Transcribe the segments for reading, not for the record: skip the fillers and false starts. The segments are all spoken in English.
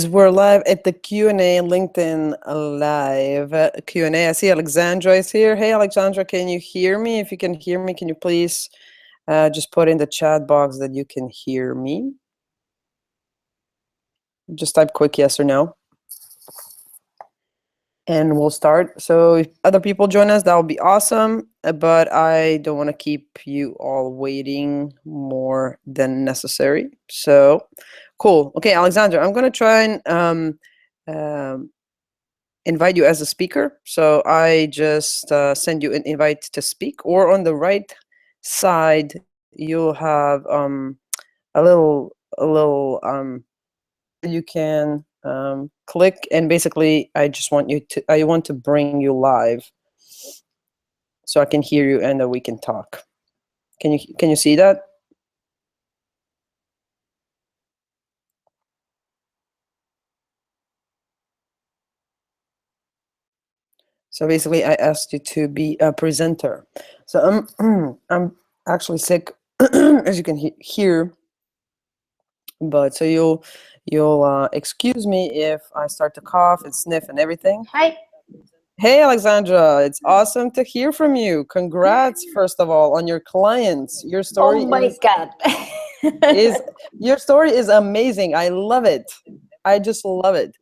guys, we're live at the Q&A, LinkedIn Live Q&A. I see Alexandra is here. Hey, Alexandra, can you hear me? If you can hear me, can you please just put in the chat box that you can hear me? Just type quick yes or no. And we'll start. So if other people join us, that would be awesome. But I don't want to keep you all waiting more than necessary. So cool. Okay, Alexandra, I'm going to try and invite you as a speaker. So I just send you an invite to speak, or on the right side, you'll have a little you can click, and basically I want to bring you live so I can hear you and we can talk. Can you see that? So basically I asked you to be a presenter. So I'm actually sick, as you can hear, but so you'll excuse me if I start to cough and sniff and everything. Hi. Hey, Alexandra, it's awesome to hear from you. Congrats, first of all, on your clients. Your story Oh my God. your story is amazing. I love it. I just love it.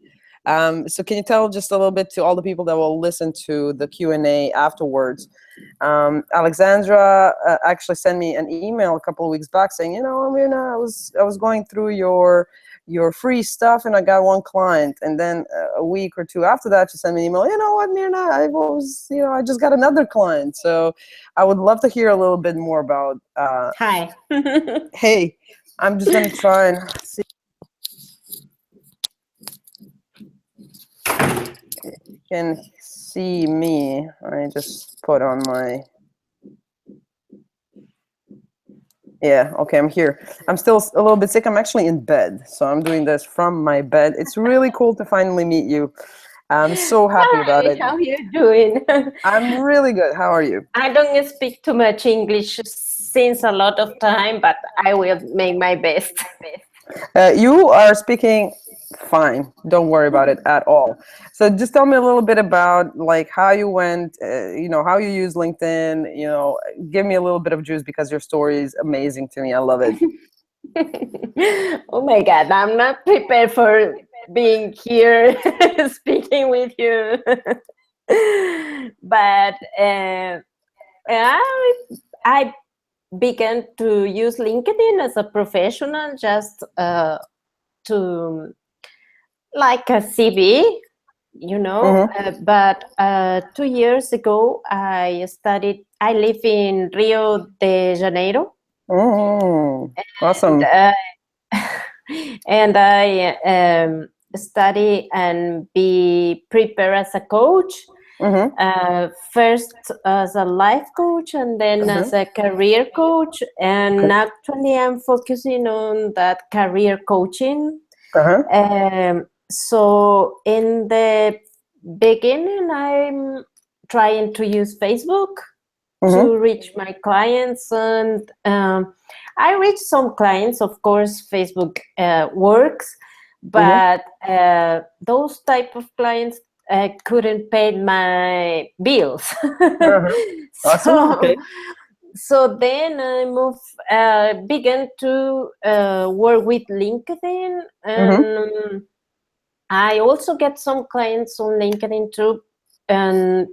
So can you tell just a little bit to all the people that will listen to the Q&A afterwards? Alexandra actually sent me an email a couple of weeks back saying, Mirna, I was going through your free stuff and I got one client, and then a week or two after that she sent me an email, you know what, Mirna, I just got another client. So I would love to hear a little bit more about Hi. Hey, I'm just gonna try and see. You can see me. I just put on my. Yeah, okay, I'm here. I'm still a little bit sick. I'm actually in bed, so I'm doing this from my bed. It's really cool to finally meet you. I'm so happy about it. How you doing? I'm really good. How are you? I don't speak too much English since a lot of time, but I will make my best. You are speaking fine. Don't worry about it at all. So just tell me a little bit about like how you went, how you use LinkedIn, give me a little bit of juice because your story is amazing to me. I love it. Oh my God, I'm not prepared for being here speaking with you. But I began to use LinkedIn as a professional, just to like a CV, but 2 years ago I live in Rio de Janeiro. Awesome. And I study and be prepared as a coach. First as a life coach and then as a career coach, and actually I'm focusing on that career coaching. So in the beginning I'm trying to use Facebook to reach my clients, and I reach some clients. Of course Facebook works, but those type of clients couldn't pay my bills. Awesome. So then I began to work with LinkedIn, and I also get some clients on LinkedIn too, and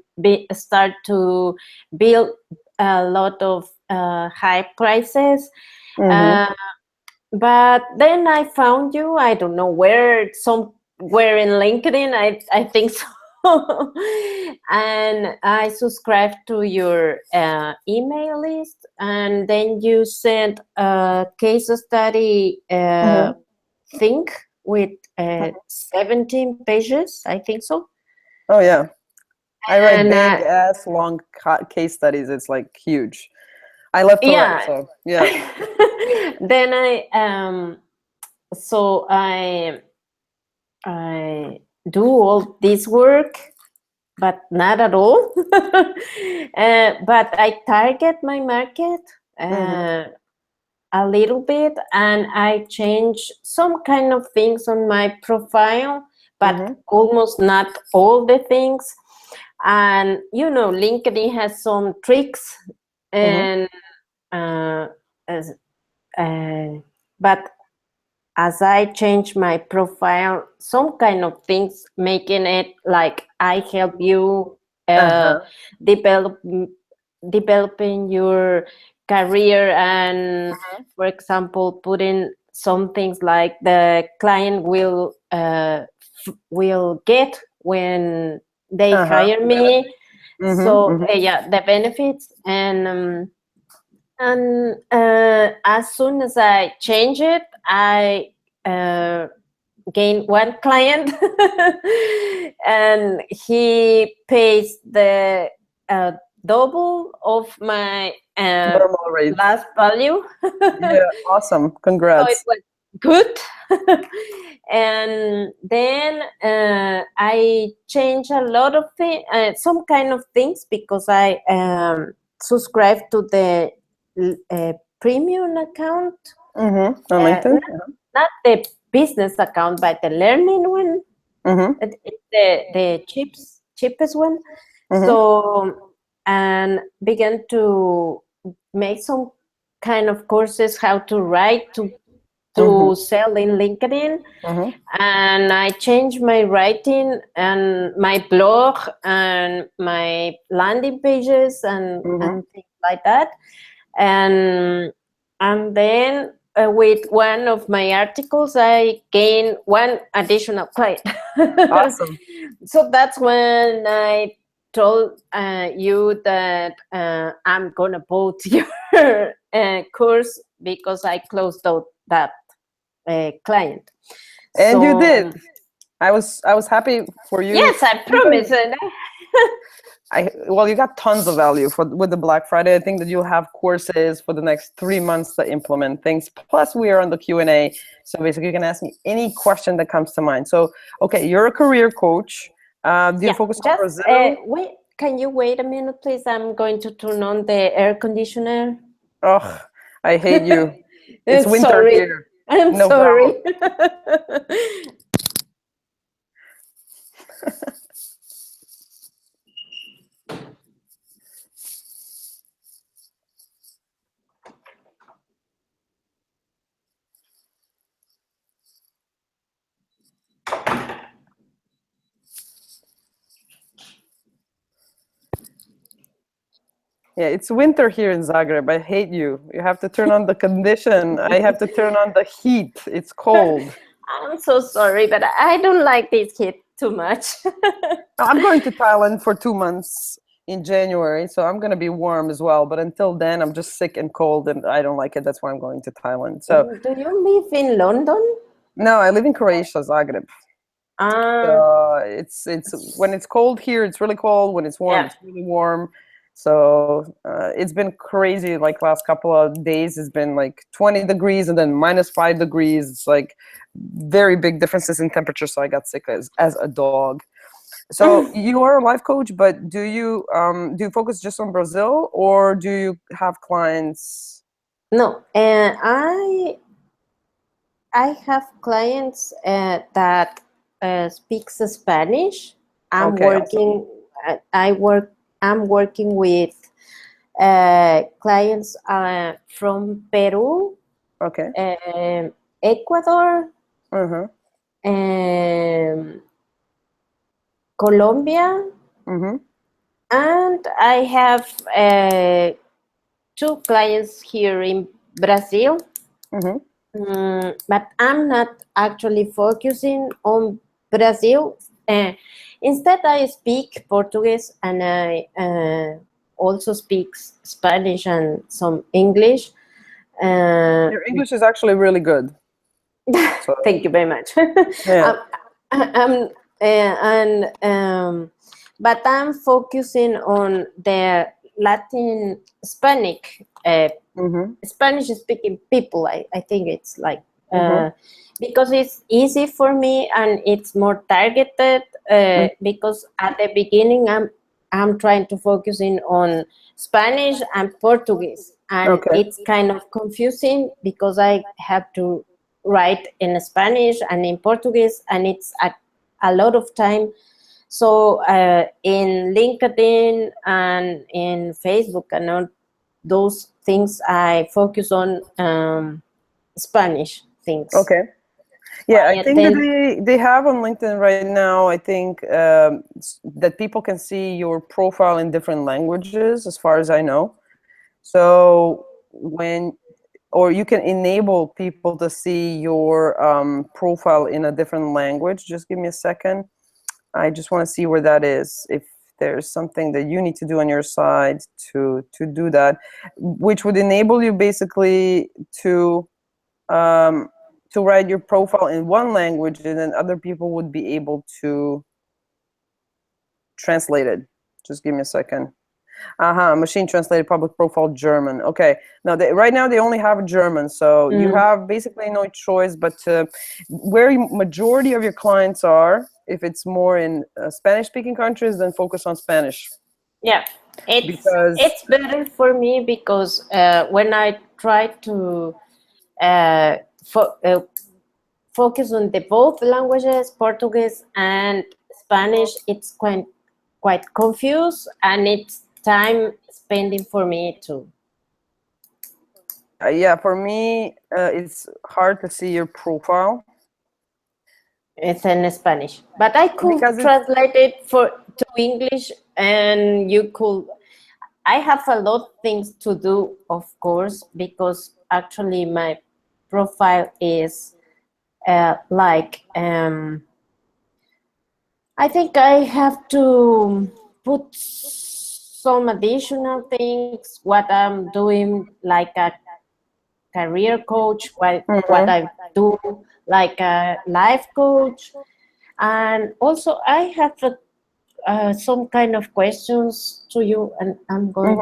start to build a lot of high prices. But then I found you. I don't know where, somewhere in LinkedIn. I think so. And I subscribed to your email list, and then you sent a case study thing with 17 pages, I think so. Oh yeah, I write big ass long case studies. It's like huge. I love to write, so yeah. Then I do all this work, but not at all. But I target my market. a little bit, and I changed some kind of things on my profile, but almost not all the things. And LinkedIn has some tricks, and but as I change my profile, some kind of things, making it like I help you developing your career, and for example, putting some things like the client will get when they hire me. So the benefits, and as soon as I change it, I gain one client, and he pays the double of my normal rate. last value. Yeah, awesome. Congrats. So it was good. And then I changed a lot of things, some kind of things, because I subscribed to the premium account. On LinkedIn? Not the business account, but the learning one. It's the cheapest one. So, and began to make some kind of courses, how to write, to sell in LinkedIn. And I changed my writing and my blog and my landing pages and things like that. And then with one of my articles, I gained one additional client. Awesome. So that's when I told you that I'm gonna vote your course, because I closed out that client. And you did. I was happy for you. Yes, I promise. Well, you got tons of value with the Black Friday. I think that you'll have courses for the next 3 months to implement things. Plus, we are on the Q&A, so basically you can ask me any question that comes to mind. So, okay, you're a career coach. Do you focus on Brazil? Wait, can you wait a minute, please? I'm going to turn on the air conditioner. Oh, I hate you. It's winter here. I'm sorry. Yeah, it's winter here in Zagreb. I hate you. You have to turn on the condition. I have to turn on the heat. It's cold. I'm so sorry, but I don't like this heat too much. I'm going to Thailand for 2 months in January, so I'm going to be warm as well. But until then, I'm just sick and cold, and I don't like it. That's why I'm going to Thailand. So, do you live in London? No, I live in Croatia, Zagreb. It's when it's cold here, it's really cold. When it's warm, it's really warm. So it's been crazy. Like last couple of days, it's been like 20 degrees and then -5 degrees. It's like very big differences in temperature. So I got sick as a dog. So you are a life coach, but do you focus just on Brazil, or do you have clients? No, I have clients that speaks Spanish. I'm working. Awesome. I'm working with clients from Peru, Ecuador, Colombia, and I have 2 clients here in Brazil. But I'm not actually focusing on Brazil. Instead, I speak Portuguese, and I also speak Spanish and some English. Your English is actually really good. So. Thank you very much. Yeah. But I'm focusing on the Latin Hispanic Spanish-speaking people. I think it's like because it's easy for me and it's more targeted. Because at the beginning I'm trying to focus in on Spanish and Portuguese, and Okay. it's kind of confusing because I have to write in Spanish and in Portuguese, and it's a lot of time. So in LinkedIn and in Facebook and all those things, I focus on Spanish things. Okay. Yeah, I think that Then they have on LinkedIn right now, I think that people can see your profile in different languages, as far as I know. So or you can enable people to see your profile in a different language. Just give me a second. I just want to see where that is. If there's something that you need to do on your side to do that, which would enable you basically to write your profile in one language, and then other people would be able to translate it. Just give me a second. Machine translated public profile German. Okay. Now, right now they only have German, so you have basically no choice but to, where majority of your clients are, if it's more in Spanish-speaking countries, then focus on Spanish. yeah, it's better for me because when I try to focus on the both languages, Portuguese and Spanish, it's quite confused, and it's time spending for me too. Yeah, for me, it's hard to see your profile. It's in Spanish, but I could translate it to English, and you could. I have a lot of things to do, of course, because actually my profile is like I think I have to put some additional things, what I'm doing, like a career coach, what I do, like a life coach. And also I have some kind of questions to you, and I'm going.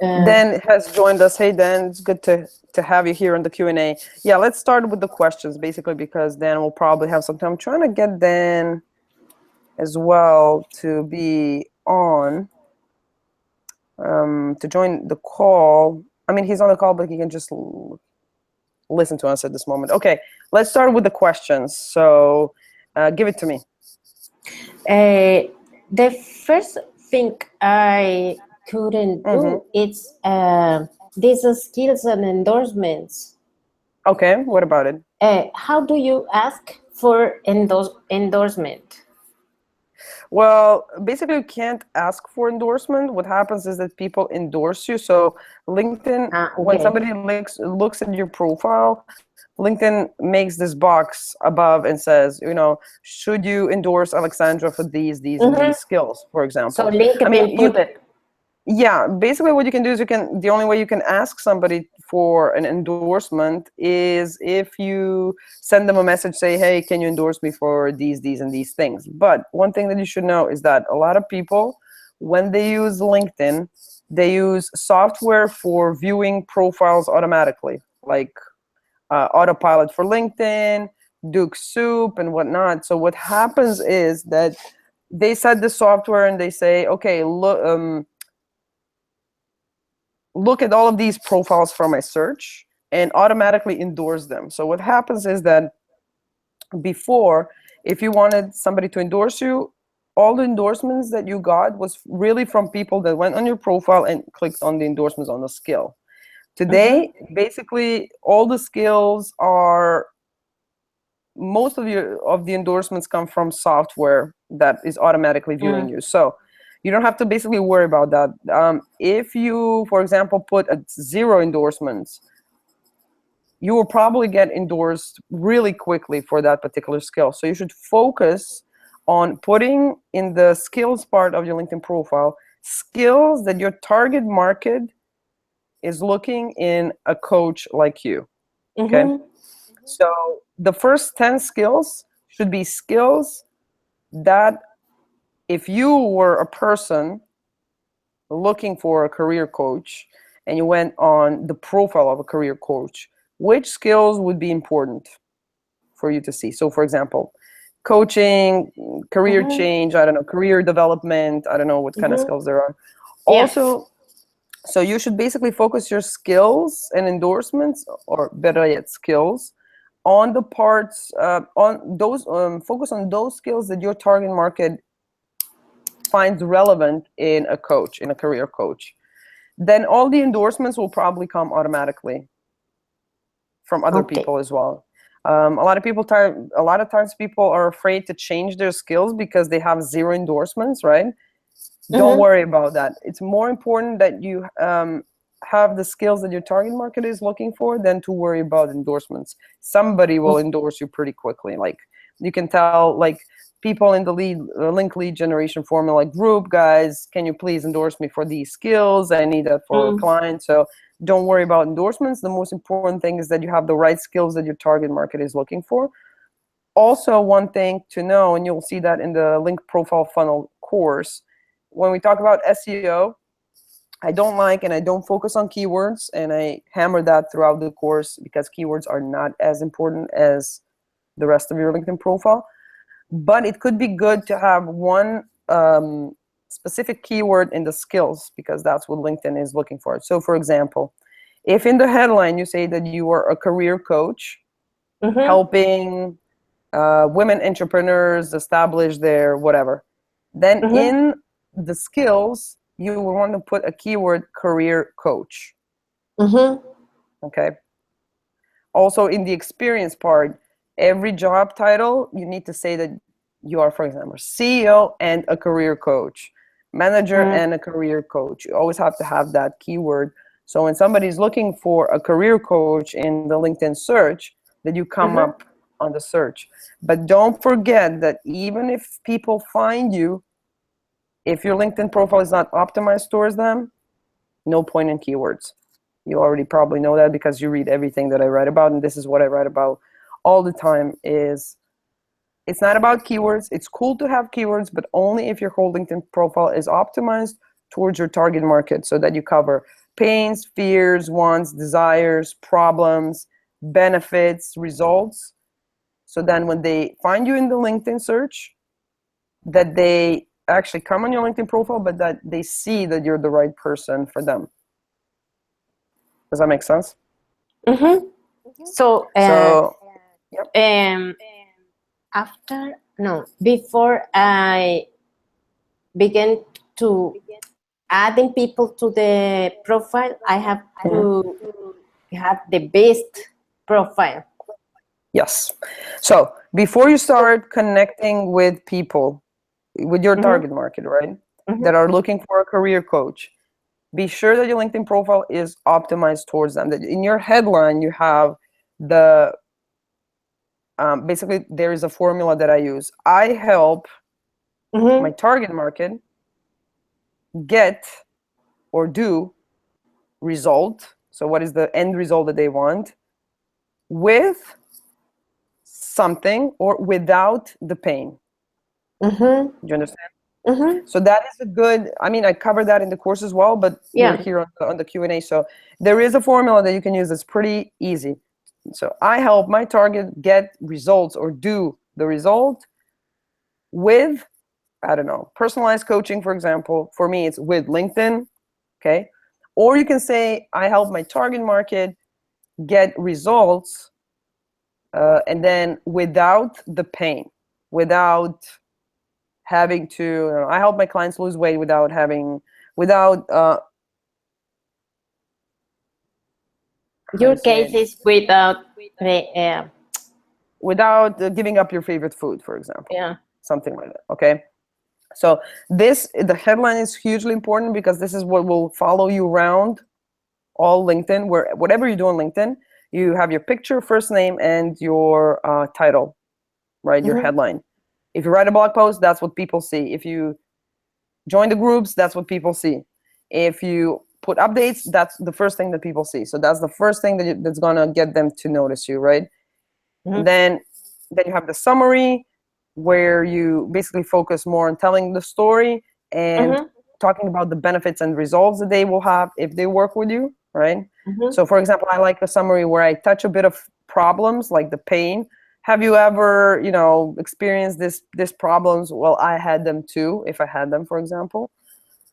Dan has joined us. Hey, Dan, it's good to have you here on the Q&A. Yeah, let's start with the questions, basically, because Dan will probably have some time. I'm trying to get Dan as well to be on, to join the call. I mean, he's on the call, but he can just listen to us at this moment. Okay, let's start with the questions. So give it to me. The first thing I couldn't do it's these skills and endorsements. Okay, what about it? How do you ask for endorsement? Well, basically, you can't ask for endorsement. What happens is that people endorse you. So LinkedIn, when somebody looks at your profile, LinkedIn makes this box above and says, should you endorse Alexandra for these and these skills, for example. So LinkedIn put it. Yeah, basically what you can do is the only way you can ask somebody for an endorsement is if you send them a message, say, hey, can you endorse me for these and these things? But one thing that you should know is that a lot of people, when they use LinkedIn, they use software for viewing profiles automatically, like Autopilot for LinkedIn, Duke Soup, and whatnot. So what happens is that they set the software and they say, okay, look at all of these profiles from my search and automatically endorse them. So what happens is that before, if you wanted somebody to endorse you, all the endorsements that you got was really from people that went on your profile and clicked on the endorsements on the skill. Today, basically, all the skills are, most of the endorsements come from software that is automatically viewing you. So you don't have to basically worry about that. If you, for example, put 0 endorsements, you will probably get endorsed really quickly for that particular skill. So you should focus on putting in the skills part of your LinkedIn profile skills that your target market is looking in a coach like you. Okay. So the first 10 skills should be skills that, if you were a person looking for a career coach and you went on the profile of a career coach, which skills would be important for you to see? So for example, coaching, career change, I don't know, career development, I don't know what kind of skills there are. Also, So you should basically focus your skills and endorsements, or better yet, skills, on the parts, on those, focus on those skills that your target market finds relevant in a coach, in a career coach. Then all the endorsements will probably come automatically from other Okay. people as well. A lot of times people are afraid to change their skills because they have zero endorsements, right? Don't worry about that. It's more important that you have the skills that your target market is looking for than to worry about endorsements. Somebody will endorse you pretty quickly. Like, you can tell, like, people in the link lead generation formula, like, group guys, can you please endorse me for these skills? I need that for a client. So don't worry about endorsements. The most important thing is that you have the right skills that your target market is looking for. Also, one thing to know, and you'll see that in the link profile funnel course, when we talk about SEO, I don't like and I don't focus on keywords, and I hammer that throughout the course because keywords are not as important as the rest of your LinkedIn profile. But it could be good to have one specific keyword in the skills, because that's what LinkedIn is looking for. So for example, if in the headline you say that you are a career coach helping women entrepreneurs establish their whatever, then in the skills, you will want to put a keyword career coach. Okay. Also, in the experience part, every job title, you need to say that you are, for example, CEO and a career coach, manager and a career coach. You always have to have that keyword. So when somebody's looking for a career coach in the LinkedIn search, that you come up on the search. But don't forget that even if people find you, if your LinkedIn profile is not optimized towards them, no point in keywords. You already probably know that because you read everything that I write about, and this is what I write about all the time. Is it's not about keywords. It's cool to have keywords, but only if your whole LinkedIn profile is optimized towards your target market, so that you cover pains, fears, wants, desires, problems, benefits, results. So then when they find you in the LinkedIn search, that they actually come on your LinkedIn profile, but that they see that you're the right person for them. Does that make sense? So, yep. Before I begin to adding people to the profile, I have to have the best profile. Yes. So before you start connecting with people, with your target market, right, that are looking for a career coach, be sure that your LinkedIn profile is optimized towards them. That in your headline, you have the, basically, there is a formula that I use. I help my target market get or do result. So what is the end result that they want with something or without the pain. Do you understand? So that is a good, I mean, I cover that in the course as well, but we're here on the Q&A. So there is a formula that you can use that's pretty easy. So I help my target get results or do the result with, I don't know, personalized coaching, for example. For me, it's with LinkedIn, okay? Or you can say, I help my target market get results and then without the pain, without having to, you know, I help my clients lose weight without your case is without giving up your favorite food, for example. Something like that. Okay. So the headline is hugely important, because this is what will follow you around all LinkedIn, where whatever you do on LinkedIn, you have your picture, first name, and your title, right? Your headline. If you write a blog post, that's what people see. If you join the groups, that's what people see. If you put updates, that's the first thing that people see. So that's the first thing that's gonna get them to notice you, right? Then you have the summary, where you basically focus more on telling the story and talking about the benefits and results that they will have if they work with you, right? So for example, I like the summary where I touch a bit of problems like the pain. Have you ever, you know, experienced this problems? Well, I had them too, if I had them, for example.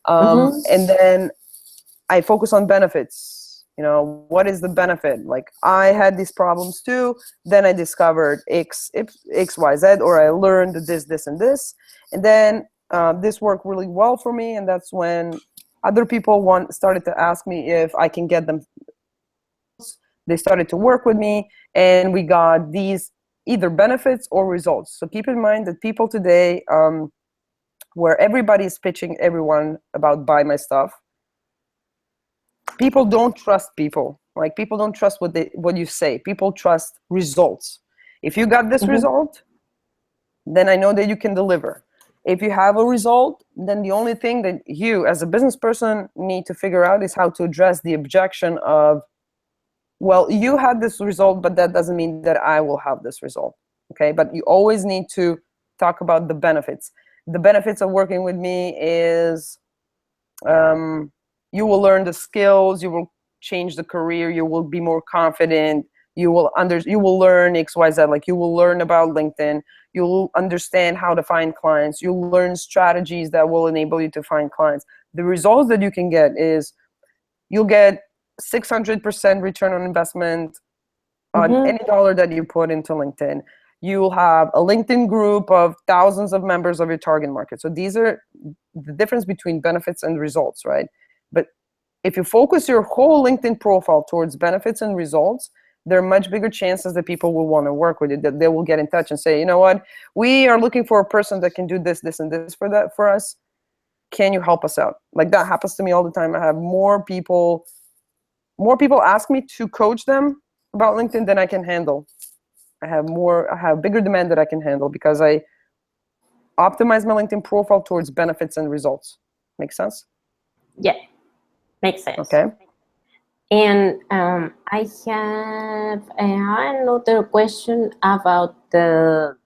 And then I focus on benefits. You know, what is the benefit? Like, I had these problems too. Then I discovered X, Y, Z, or I learned this, and this. And then this worked really well for me. And that's when other people started to ask me if I can get them. They started to work with me, and we got these either benefits or results. So keep in mind that people today, where everybody is pitching everyone about buy my stuff, people don't trust people. Like, people don't trust what you say. People trust results. If you got this result, then I know that you can deliver. If you have a result, then the only thing that you as a business person need to figure out is how to address the objection of, well, you had this result, but that doesn't mean that I will have this result. Okay, but you always need to talk about the benefits. The benefits of working with me is you will learn the skills, you will change the career, you will be more confident, you will learn XYZ, like you will learn about LinkedIn, you'll understand how to find clients, you'll learn strategies that will enable you to find clients. The results that you can get is you'll get 600% return on investment on any dollar that you put into LinkedIn. You will have a LinkedIn group of thousands of members of your target market. So these are the difference between benefits and results, right? But if you focus your whole LinkedIn profile towards benefits and results, there are much bigger chances that people will want to work with you, that they will get in touch and say, you know what, we are looking for a person that can do this, this, and this for us. Can you help us out? Like, that happens to me all the time. I have more people ask me to coach them about LinkedIn than I can handle. I have bigger demand that I can handle because I optimize my LinkedIn profile towards benefits and results. Make sense? Yeah, makes sense. Okay. And I have another question about the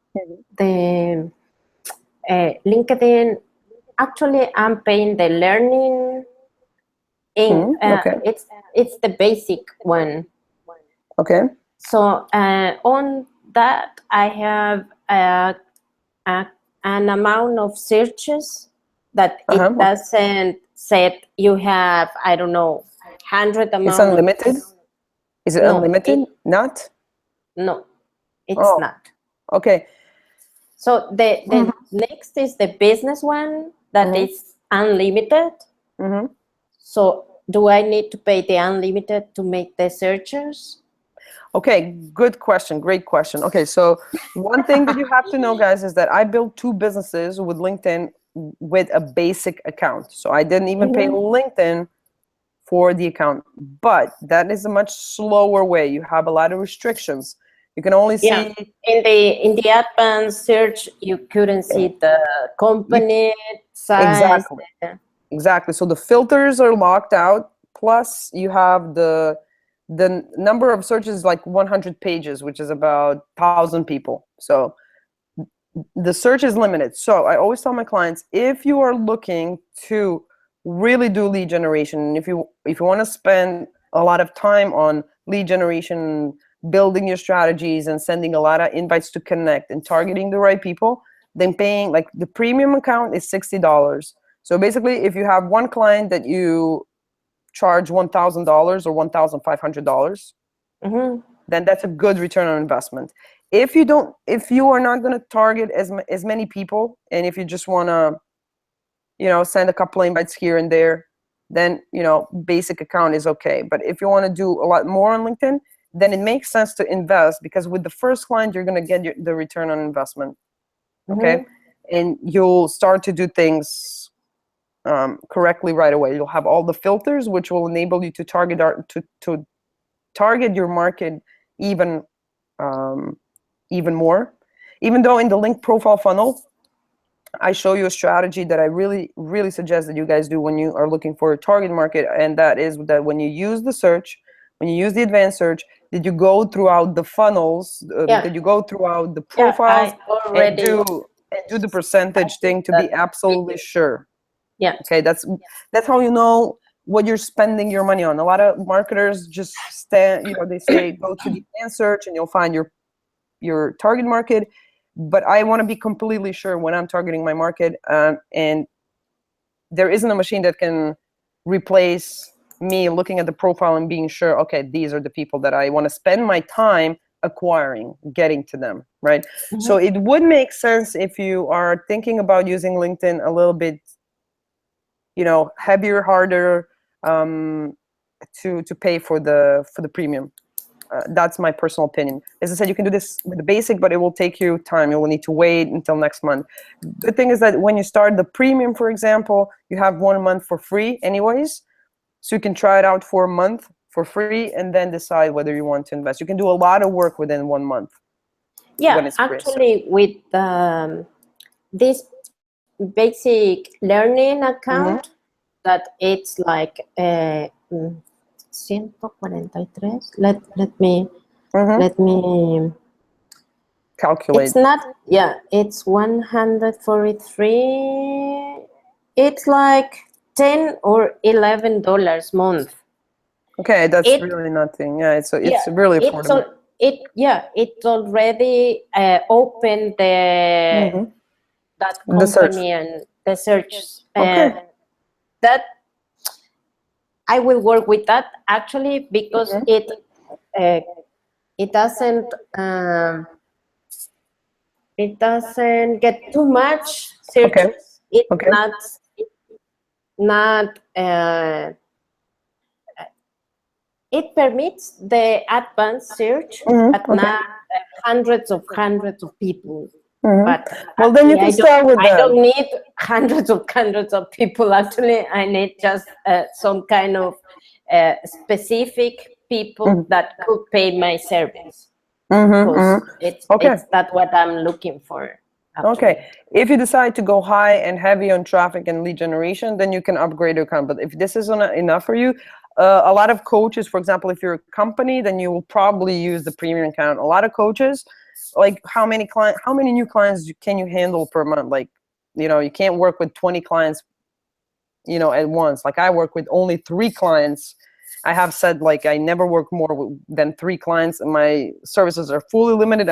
LinkedIn. Actually, I'm paying the learning. Okay. It's the basic one. Okay. So on that, I have an amount of searches that it doesn't set. You have, I don't know, 100 amount. It's unlimited? Is it unlimited? Not? No, it's not. Okay. So the next is the business one that is unlimited. So do I need to pay the unlimited to make the searches? Okay, good question. Great question. Okay, so one thing that you have to know, guys, is that I built 2 businesses with LinkedIn with a basic account. So I didn't even pay LinkedIn for the account, but that is a much slower way. You have a lot of restrictions. You can only see in the advanced search, you couldn't see the company size. Exactly. So the filters are locked out. Plus, you have the number of searches, like 100 pages, which is about 1,000 people. So the search is limited. So I always tell my clients, if you are looking to really do lead generation, if you want to spend a lot of time on lead generation, building your strategies and sending a lot of invites to connect and targeting the right people, then paying, like, the premium account is $60. So basically, if you have one client that you charge $1,000 or $1,500, then that's a good return on investment. If you are not going to target as many people, and if you just want to, send a couple invites here and there, then, basic account is okay. But if you want to do a lot more on LinkedIn, then it makes sense to invest, because with the first client, you're going to get the return on investment. Okay. And you'll start to do things correctly right away. You'll have all the filters, which will enable you to target to target your market even more. Even though in the link profile funnel, I show you a strategy that I really, really suggest that you guys do when you are looking for a target market, and that is that when you use the search, when you use the advanced search, did you go throughout the funnels, did you go throughout the profiles and do the percentage thing to be absolutely sure. Yeah. Okay, that's how you know what you're spending your money on. A lot of marketers just they say go to the advanced search and you'll find your target market. But I want to be completely sure when I'm targeting my market, and there isn't a machine that can replace me looking at the profile and being sure, okay, these are the people that I want to spend my time acquiring, getting to them, right? So it would make sense if you are thinking about using LinkedIn a little bit, you know, heavier, harder, to pay for the premium. That's my personal opinion. As I said, you can do this with the basic, but it will take you time. You will need to wait until next month. The thing is that when you start the premium, for example, you have 1 month for free anyways. So you can try it out for a month for free and then decide whether you want to invest. You can do a lot of work within 1 month. Yeah, actually, with this basic learning account, that it's like 143. Let me calculate. It's not, yeah, it's 143. It's like $10 or $11 month. Okay, that's really nothing. Yeah, it's really affordable. It's already opened that company and the search. Okay. That I will work with that actually, because it doesn't get too much searches. It's not it permits the advanced search, but not hundreds of people. But well, then you can start with I don't need hundreds of people. Actually, I need just some kind of specific people that could pay my service. It's that's what I'm looking for. Actually. Okay, if you decide to go high and heavy on traffic and lead generation, then you can upgrade your account. But if this isn't enough for you, a lot of coaches, for example, if you're a company, then you will probably use the premium account. A lot of coaches, like how many new clients can you handle per month? Like, you know, you can't work with 20 clients, you know, at once. Like I work with only 3 clients. I have said, like, I never work more than 3 clients, and my services are fully limited.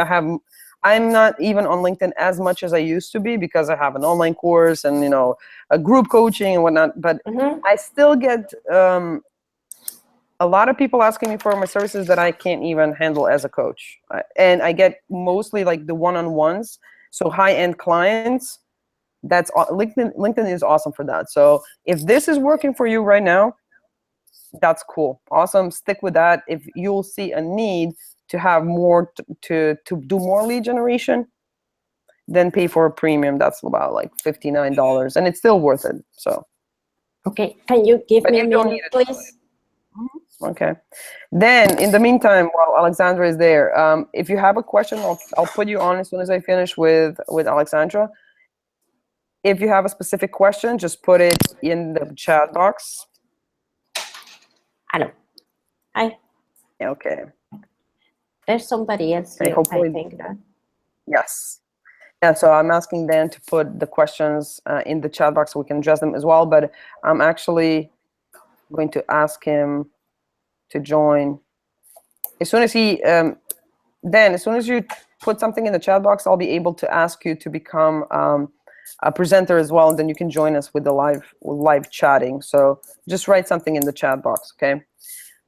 I'm not even on LinkedIn as much as I used to be because I have an online course and, you know, a group coaching and whatnot. But I still get a lot of people asking me for my services that I can't even handle as a coach. And I get mostly like the one-on-ones. So high-end clients, that's LinkedIn is awesome for that. So if this is working for you right now, that's cool. Awesome. Stick with that. If you'll see a need to have more to do more lead generation, then pay for a premium. That's about like $59, and it's still worth it. So okay, can you give me a minute, please? Okay. Then in the meantime, while Alexandra is there, if you have a question, I'll put you on as soon as I finish with Alexandra. If you have a specific question, just put it in the chat box. Hello. Hi. Okay. There's somebody else here, I think. Yes. Yeah, so I'm asking Dan to put the questions in the chat box so we can address them as well, but I'm actually going to ask him to join. As soon as he, Dan, as soon as you put something in the chat box, I'll be able to ask you to become a presenter as well, and then you can join us with the live chatting. So just write something in the chat box, okay?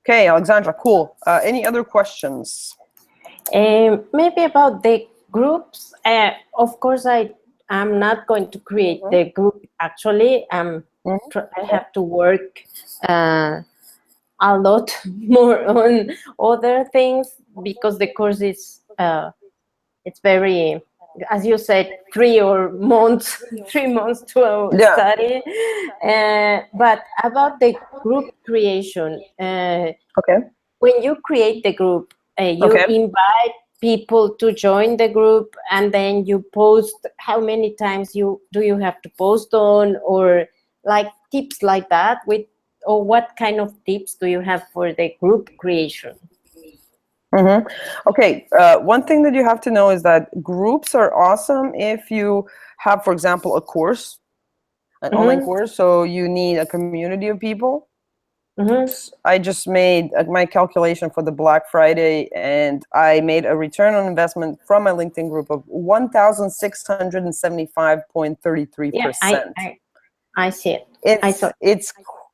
Okay, Alexandra, cool. Any other questions? Maybe about the groups. Of course, I'm not going to create the group. Actually, I have to work a lot more on other things because the course is it's very, as you said, 3 months to study. But about the group creation, when you create the group, you invite people to join the group, and then you post how many times do you have to post on, or like tips like that, or what kind of tips do you have for the group creation? Okay, one thing that you have to know is that groups are awesome if you have, for example, a course, an online course, so you need a community of people. I just made my calculation for the Black Friday, and I made a return on investment from my LinkedIn group of 1,675.33%. Yeah, I see it. It's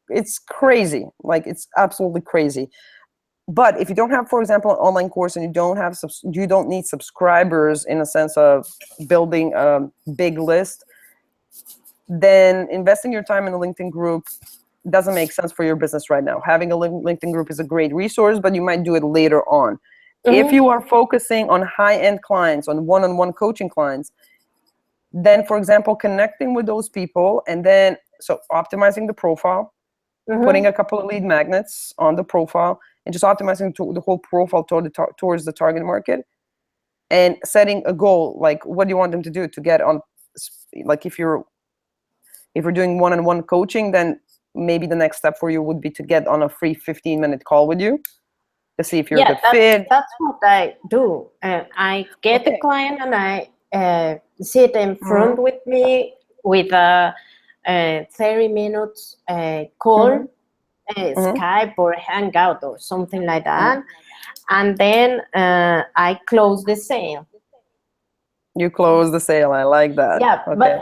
it's crazy. Like, it's absolutely crazy. But if you don't have, for example, an online course, and you don't need subscribers in a sense of building a big list, then investing your time in a LinkedIn group doesn't make sense for your business right now. Having a LinkedIn group is a great resource, but you might do it later on. If you are focusing on high-end clients, on one-on-one coaching clients, then, for example, connecting with those people, and then so optimizing the profile, putting a couple of lead magnets on the profile, and just optimizing the whole profile towards the target market, and setting a goal, like what do you want them to do to get on. Like if you're doing one-on-one coaching, then maybe the next step for you would be to get on a free 15-minute call with you to see if you're a good fit. That's what I do. I get the client, and I sit in front with me with a 30 minutes call, Skype or Hangout or something like that. And then I close the sale. You close the sale. I like that. Yeah, okay. But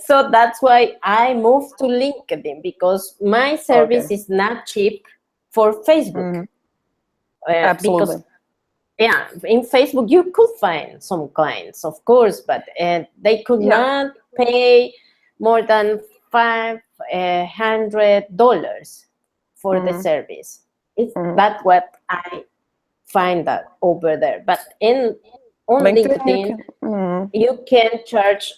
so that's why I moved to LinkedIn, because my service is not cheap for Facebook. Absolutely. Because, in Facebook you could find some clients, of course, but they could not pay more than $500 for the service. That's what I find that over there. But on LinkedIn, you can charge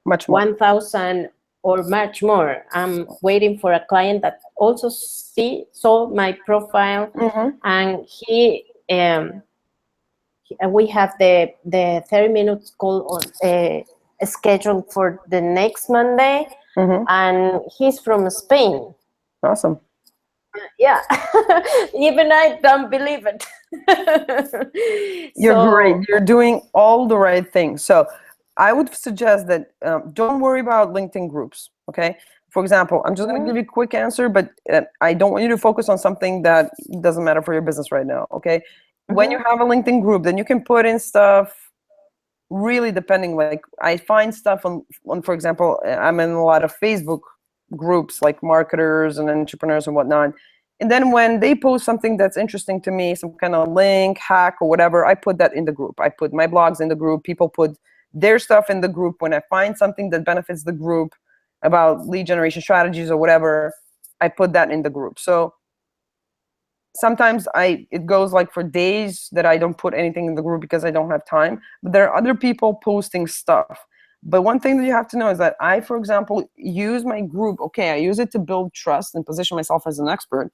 much more. 1,000 or much more. I'm waiting for a client that also saw my profile, and we have the 30 minutes call on scheduled for the next Monday, and he's from Spain. Awesome. Yeah, even I don't believe it. You're great. You're doing all the right things. So I would suggest that don't worry about LinkedIn groups, okay? For example, I'm just going to give you a quick answer, but I don't want you to focus on something that doesn't matter for your business right now, okay? When you have a LinkedIn group, then you can put in stuff really depending. Like I find stuff on, for example, I'm in a lot of Facebook groups like marketers and entrepreneurs and whatnot. And then when they post something that's interesting to me, some kind of link, hack, or whatever, I put that in the group. I put my blogs in the group. People put their stuff in the group. When I find something that benefits the group about lead generation strategies or whatever, I put that in the group. So sometimes it goes like for days that I don't put anything in the group because I don't have time. But there are other people posting stuff. But one thing that you have to know is that I, for example, use my group. Okay, I use it to build trust and position myself as an expert.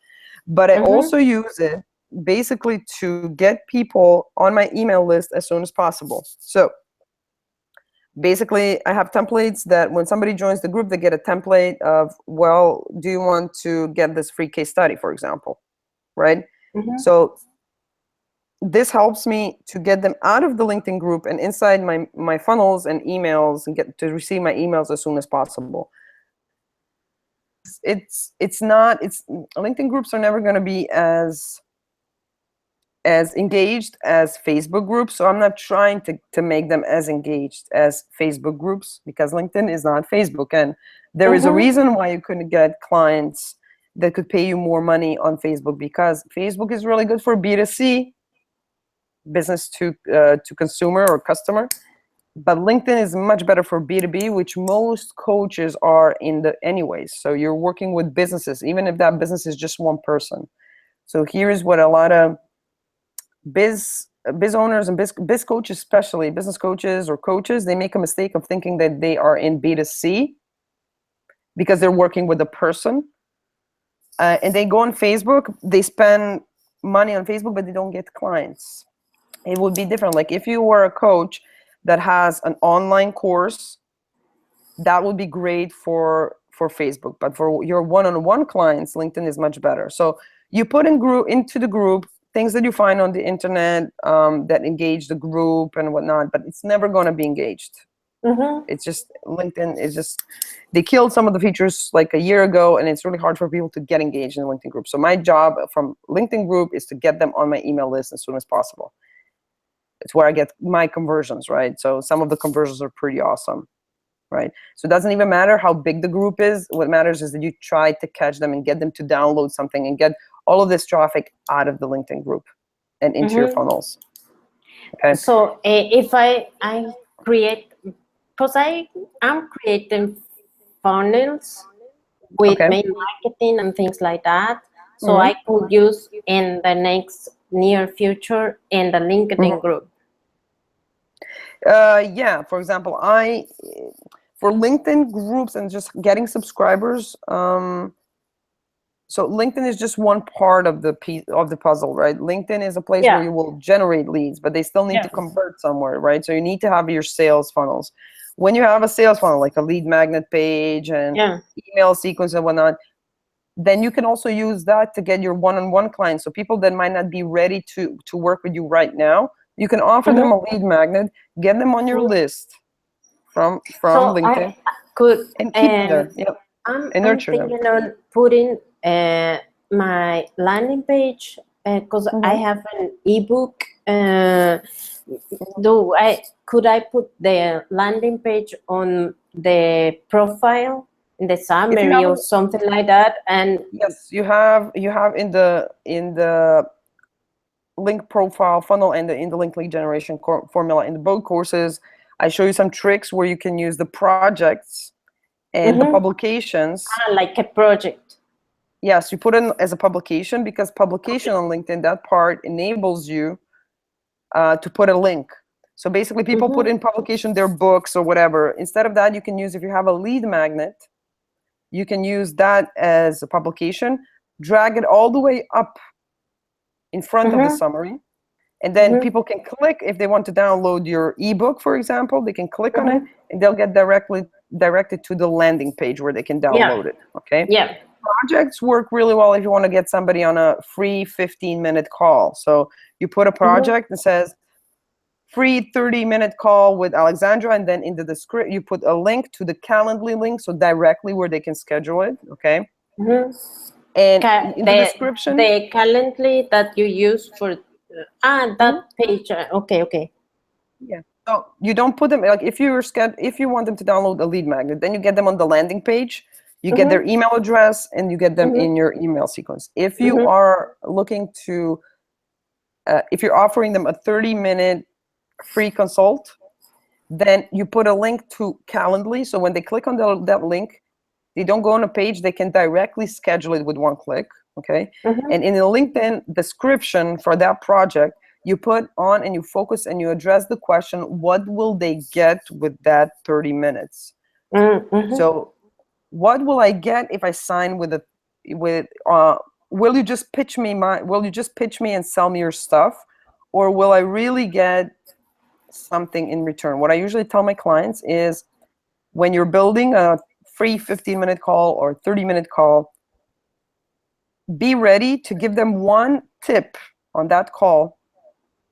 But I also use it basically to get people on my email list as soon as possible. So basically, I have templates that when somebody joins the group, they get a template of, well, do you want to get this free case study, for example, right? So this helps me to get them out of the LinkedIn group and inside my funnels and emails, and get to receive my emails as soon as possible. LinkedIn groups are never going to be as engaged as Facebook groups. So I'm not trying to make them as engaged as Facebook groups, because LinkedIn is not Facebook. And there is a reason why you couldn't get clients that could pay you more money on Facebook, because Facebook is really good for B2C, business to consumer or customer, but LinkedIn is much better for B2B, which most coaches are in the anyways. So you're working with businesses, even if that business is just one person. So here's what a lot of biz owners and biz coaches, especially business coaches or coaches, they make a mistake of thinking that they are in B2C because they're working with a person, and they go on Facebook, they spend money on Facebook, but they don't get clients. It would be different. Like if you were a coach that has an online course, that would be great for Facebook. But for your one-on-one clients, LinkedIn is much better. So you put into the group things that you find on the internet that engage the group and whatnot, but it's never going to be engaged. It's just LinkedIn is just, they killed some of the features like a year ago, and it's really hard for people to get engaged in the LinkedIn group. So my job from LinkedIn group is to get them on my email list as soon as possible. It's where I get my conversions, right? So some of the conversions are pretty awesome, right? So it doesn't even matter how big the group is. What matters is that you try to catch them and get them to download something and get all of this traffic out of the LinkedIn group and into your funnels. Okay. So if I create, because I am creating funnels with Okay. mail marketing and things like that. So I could use in the next near future in the LinkedIn group. Yeah, for example, for LinkedIn groups and just getting subscribers, so LinkedIn is just one part of the piece of the puzzle, right? LinkedIn is a place where you will generate leads, but they still need to convert somewhere, right? So you need to have your sales funnels. When you have a sales funnel, like a lead magnet page and email sequence and whatnot, then you can also use that to get your one-on-one clients. So people that might not be ready to work with you right now, you can offer them a lead magnet, get them on your list from LinkedIn, I could, and keep them there. Yep. I'm nurture thinking them. on putting my landing page because I have an ebook. Could I put the landing page on the profile in the summary or something like that? And yes, you have in the link profile funnel and in the link lead generation formula in the both courses, I show you some tricks where you can use the projects and the publications. Like a project. Yes, you put it as a publication because publication on LinkedIn, that part enables you to put a link. So basically people put in publication their books or whatever. Instead of that, you can use, if you have a lead magnet, you can use that as a publication, drag it all the way up in front of the summary. And then people can click, if they want to download your ebook, for example, they can click on it and they'll get directed to the landing page where they can download it. Okay. Yeah. Projects work really well if you want to get somebody on a free 15-minute call. So you put a project that says free 30-minute call with Alexandra, and then in the description you put a link to the Calendly link, so directly where they can schedule it. Okay. And in the description, the Calendly that you use for that page. Okay. Yeah. So you don't put them, like if you want them to download a lead magnet, then you get them on the landing page. You get their email address and you get them in your email sequence. If you are looking to, if you're offering them a 30-minute free consult, then you put a link to Calendly. So when they click on that link, they don't go on a page, they can directly schedule it with one click. Okay. And in the LinkedIn description for that project, you put on and you focus and you address the question, what will they get with that 30 minutes? So what will I get if I sign will you just pitch me and sell me your stuff, or will I really get something in return? What I usually tell my clients is, when you're building a free 15-minute call or 30-minute call, be ready to give them one tip on that call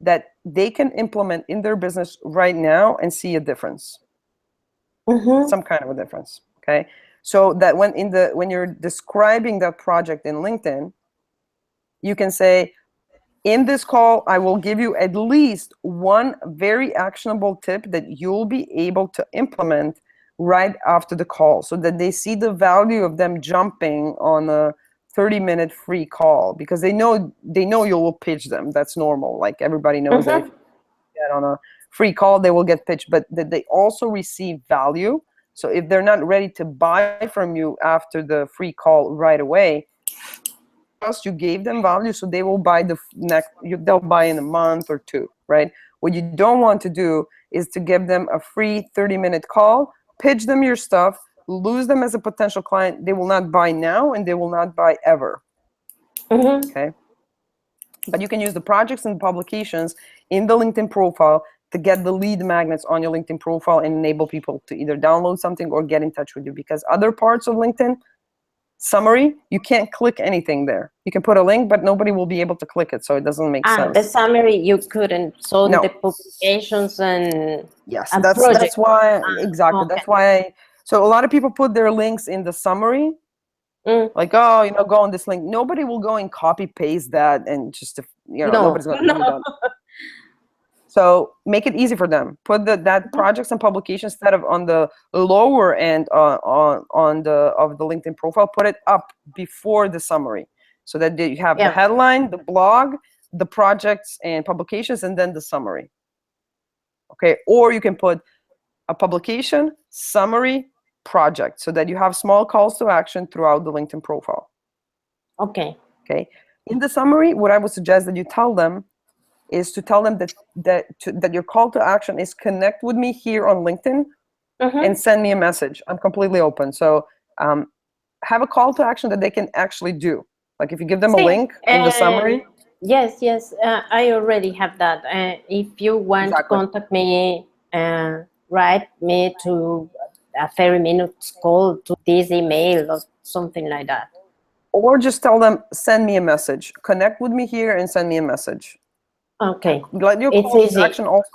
that they can implement in their business right now and see a difference, some kind of a difference. Okay. So that when you're describing that project in LinkedIn, you can say, in this call, I will give you at least one very actionable tip that you'll be able to implement right after the call, so that they see the value of them jumping on a 30-minute free call, because they know you will pitch them. That's normal. Like everybody knows that if you get on a free call, they will get pitched, but that they also receive value. So if they're not ready to buy from you after the free call right away, plus you gave them value, so they will buy they'll buy in a month or two, right? What you don't want to do is to give them a free 30-minute call, pitch them your stuff, lose them as a potential client. They will not buy now and they will not buy ever. Okay. But you can use the projects and publications in the LinkedIn profile to get the lead magnets on your LinkedIn profile and enable people to either download something or get in touch with you. Because other parts of LinkedIn, summary, you can't click anything there. You can put a link, but nobody will be able to click it, so it doesn't make sense. The summary you couldn't. So the publications and that's why exactly. That's why. So a lot of people put their links in the summary, like, oh, go on this link. Nobody will go and copy paste that and just nobody's going to do that. So make it easy for them. Put that projects and publications instead of on the lower end on the LinkedIn profile. Put it up before the summary, so that you have the headline, the blog, the projects and publications, and then the summary. Okay, or you can put a publication, summary, project, so that you have small calls to action throughout the LinkedIn profile. Okay. Okay. In the summary, what I would suggest that you tell them is to tell them that your call to action is connect with me here on LinkedIn and send me a message. I'm completely open. So have a call to action that they can actually do. Like if you give them a link in the summary. Yes, I already have that. If you want to contact me, write me to a 30-minute call to this email or something like that. Or just tell them, send me a message. Connect with me here and send me a message. Okay. Let your call to action also.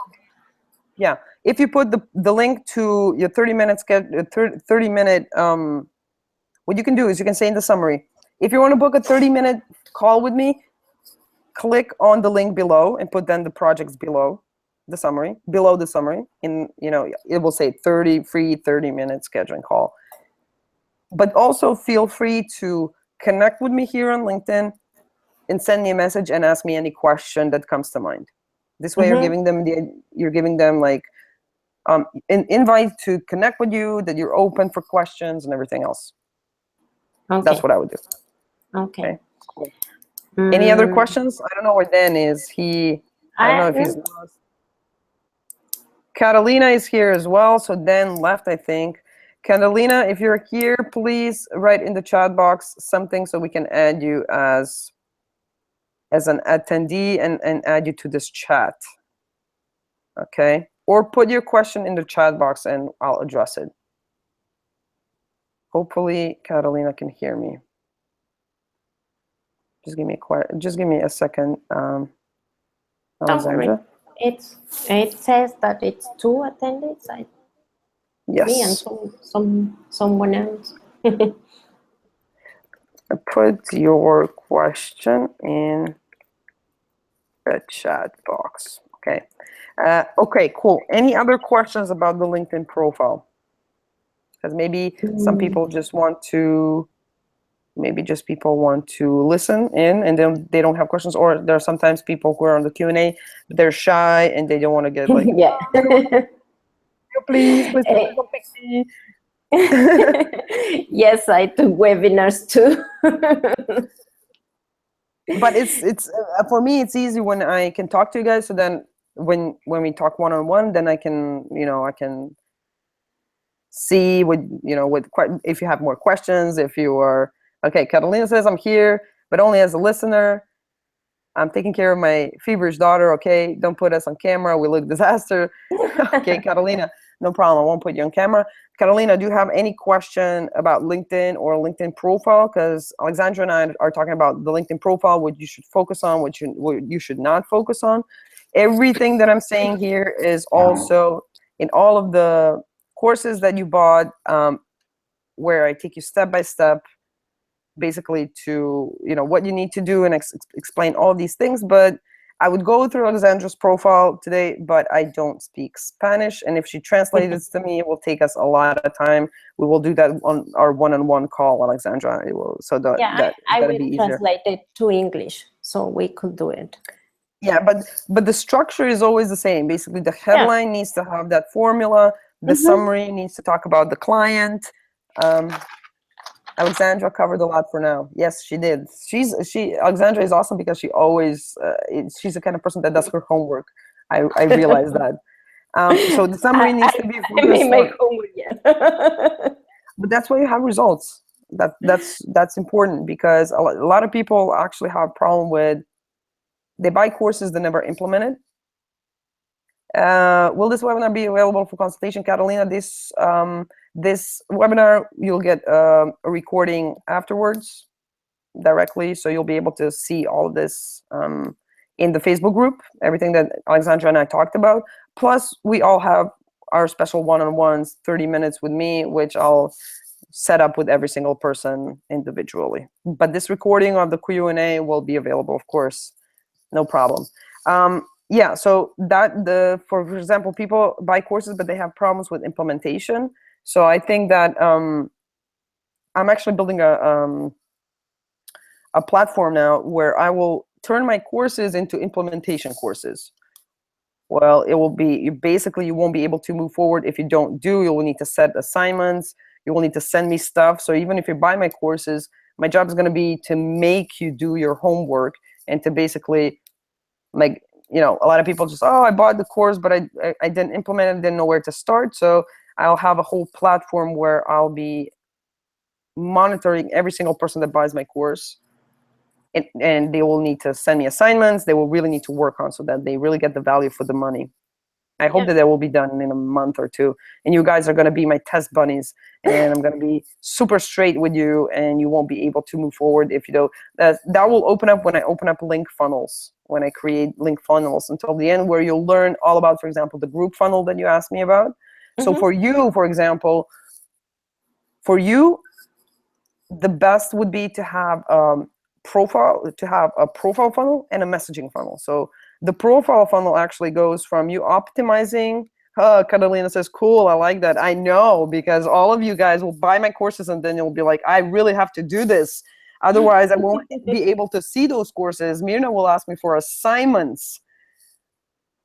Yeah. If you put the link to your 30-minute schedule, 30-minute, what you can do is you can say in the summary, if you want to book a 30-minute call with me, click on the link below and put then the projects below the summary, in, it will say free 30-minute scheduling call. But also feel free to connect with me here on LinkedIn and send me a message and ask me any question that comes to mind. This way you're giving them like an invite to connect with you, that you're open for questions and everything else. Okay. That's what I would do. Okay. Cool. Any other questions? I don't know where Dan is. I don't know if he's lost. Catalina is here as well. So Dan left, I think. Catalina, if you're here, please write in the chat box something so we can add you as an attendee and add you to this chat. Okay? Or put your question in the chat box and I'll address it. Hopefully Catalina can hear me. Just give me a second. Alexandra. It says that it's 2 attendees. Yes. Me and someone else. Put your question in the chat box. Okay. Okay, cool. Any other questions about the LinkedIn profile? Because maybe some people just want to, people want to listen in and then they don't have questions, or there are sometimes people who are on the Q&A, but they're shy and they don't want to get like, yeah. please don't pick me. Yes, I do webinars too. But it's for me, it's easy when I can talk to you guys. So then when we talk one-on-one, then I can, I can see if you have more questions, if you are, okay, Catalina says I'm here, but only as a listener. I'm taking care of my feverish daughter. Okay, don't put us on camera. We look disaster. Okay, Catalina, no problem. I won't put you on camera. Catalina, do you have any question about LinkedIn or LinkedIn profile? Because Alexandra and I are talking about the LinkedIn profile, what you should focus on, what you should not focus on. Everything that I'm saying here is also in all of the courses that you bought, where I take you step by step, basically to what you need to do and explain all these things. But I would go through Alexandra's profile today, but I don't speak Spanish, and if she translates it to me, it will take us a lot of time. We will do that on our one-on-one call, Alexandra. It will, so I will translate it to English, so we could do it. Yeah, but the structure is always the same. Basically, the headline needs to have that formula. The summary needs to talk about the client. Alexandra covered a lot for now. Yes, she did. Alexandra is awesome because she always, she's the kind of person that does her homework. I realize that. So the summary needs to be focused. I may make homework, yeah. But that's why you have results. That's important, because a lot of people actually have a problem with, they buy courses they never implement it. Will this webinar be available for consultation, Catalina? This webinar, you'll get a recording afterwards directly, so you'll be able to see all of this in the Facebook group, everything that Alexandra and I talked about. Plus, we all have our special one-on-ones, 30 minutes with me, which I'll set up with every single person individually. But this recording of the Q&A will be available, of course, no problem. yeah, so for example, people buy courses, but they have problems with implementation. So I think that I'm actually building a platform now where I will turn my courses into implementation courses. Well, it will be you won't be able to move forward if you don't do. You will need to set assignments. You will need to send me stuff. So even if you buy my courses, my job is going to be to make you do your homework and to basically, like, a lot of people just, oh, I bought the course, but I didn't implement it, didn't know where to start. So I'll have a whole platform where I'll be monitoring every single person that buys my course. And they will need to send me assignments. They will really need to work on so that they really get the value for the money. I hope that will be done in a month or two. And you guys are going to be my test bunnies. And I'm going to be super straight with you. And you won't be able to move forward if you don't. That will open up when I open up link funnels. When I create link funnels until the end, where you'll learn all about, for example, the group funnel that you asked me about. So for you, for example, the best would be to have a profile funnel and a messaging funnel. So the profile funnel actually goes from you optimizing. Catalina says, cool, I like that. I know, because all of you guys will buy my courses and then you'll be like, I really have to do this. Otherwise, I won't be able to see those courses. Mirna will ask me for assignments.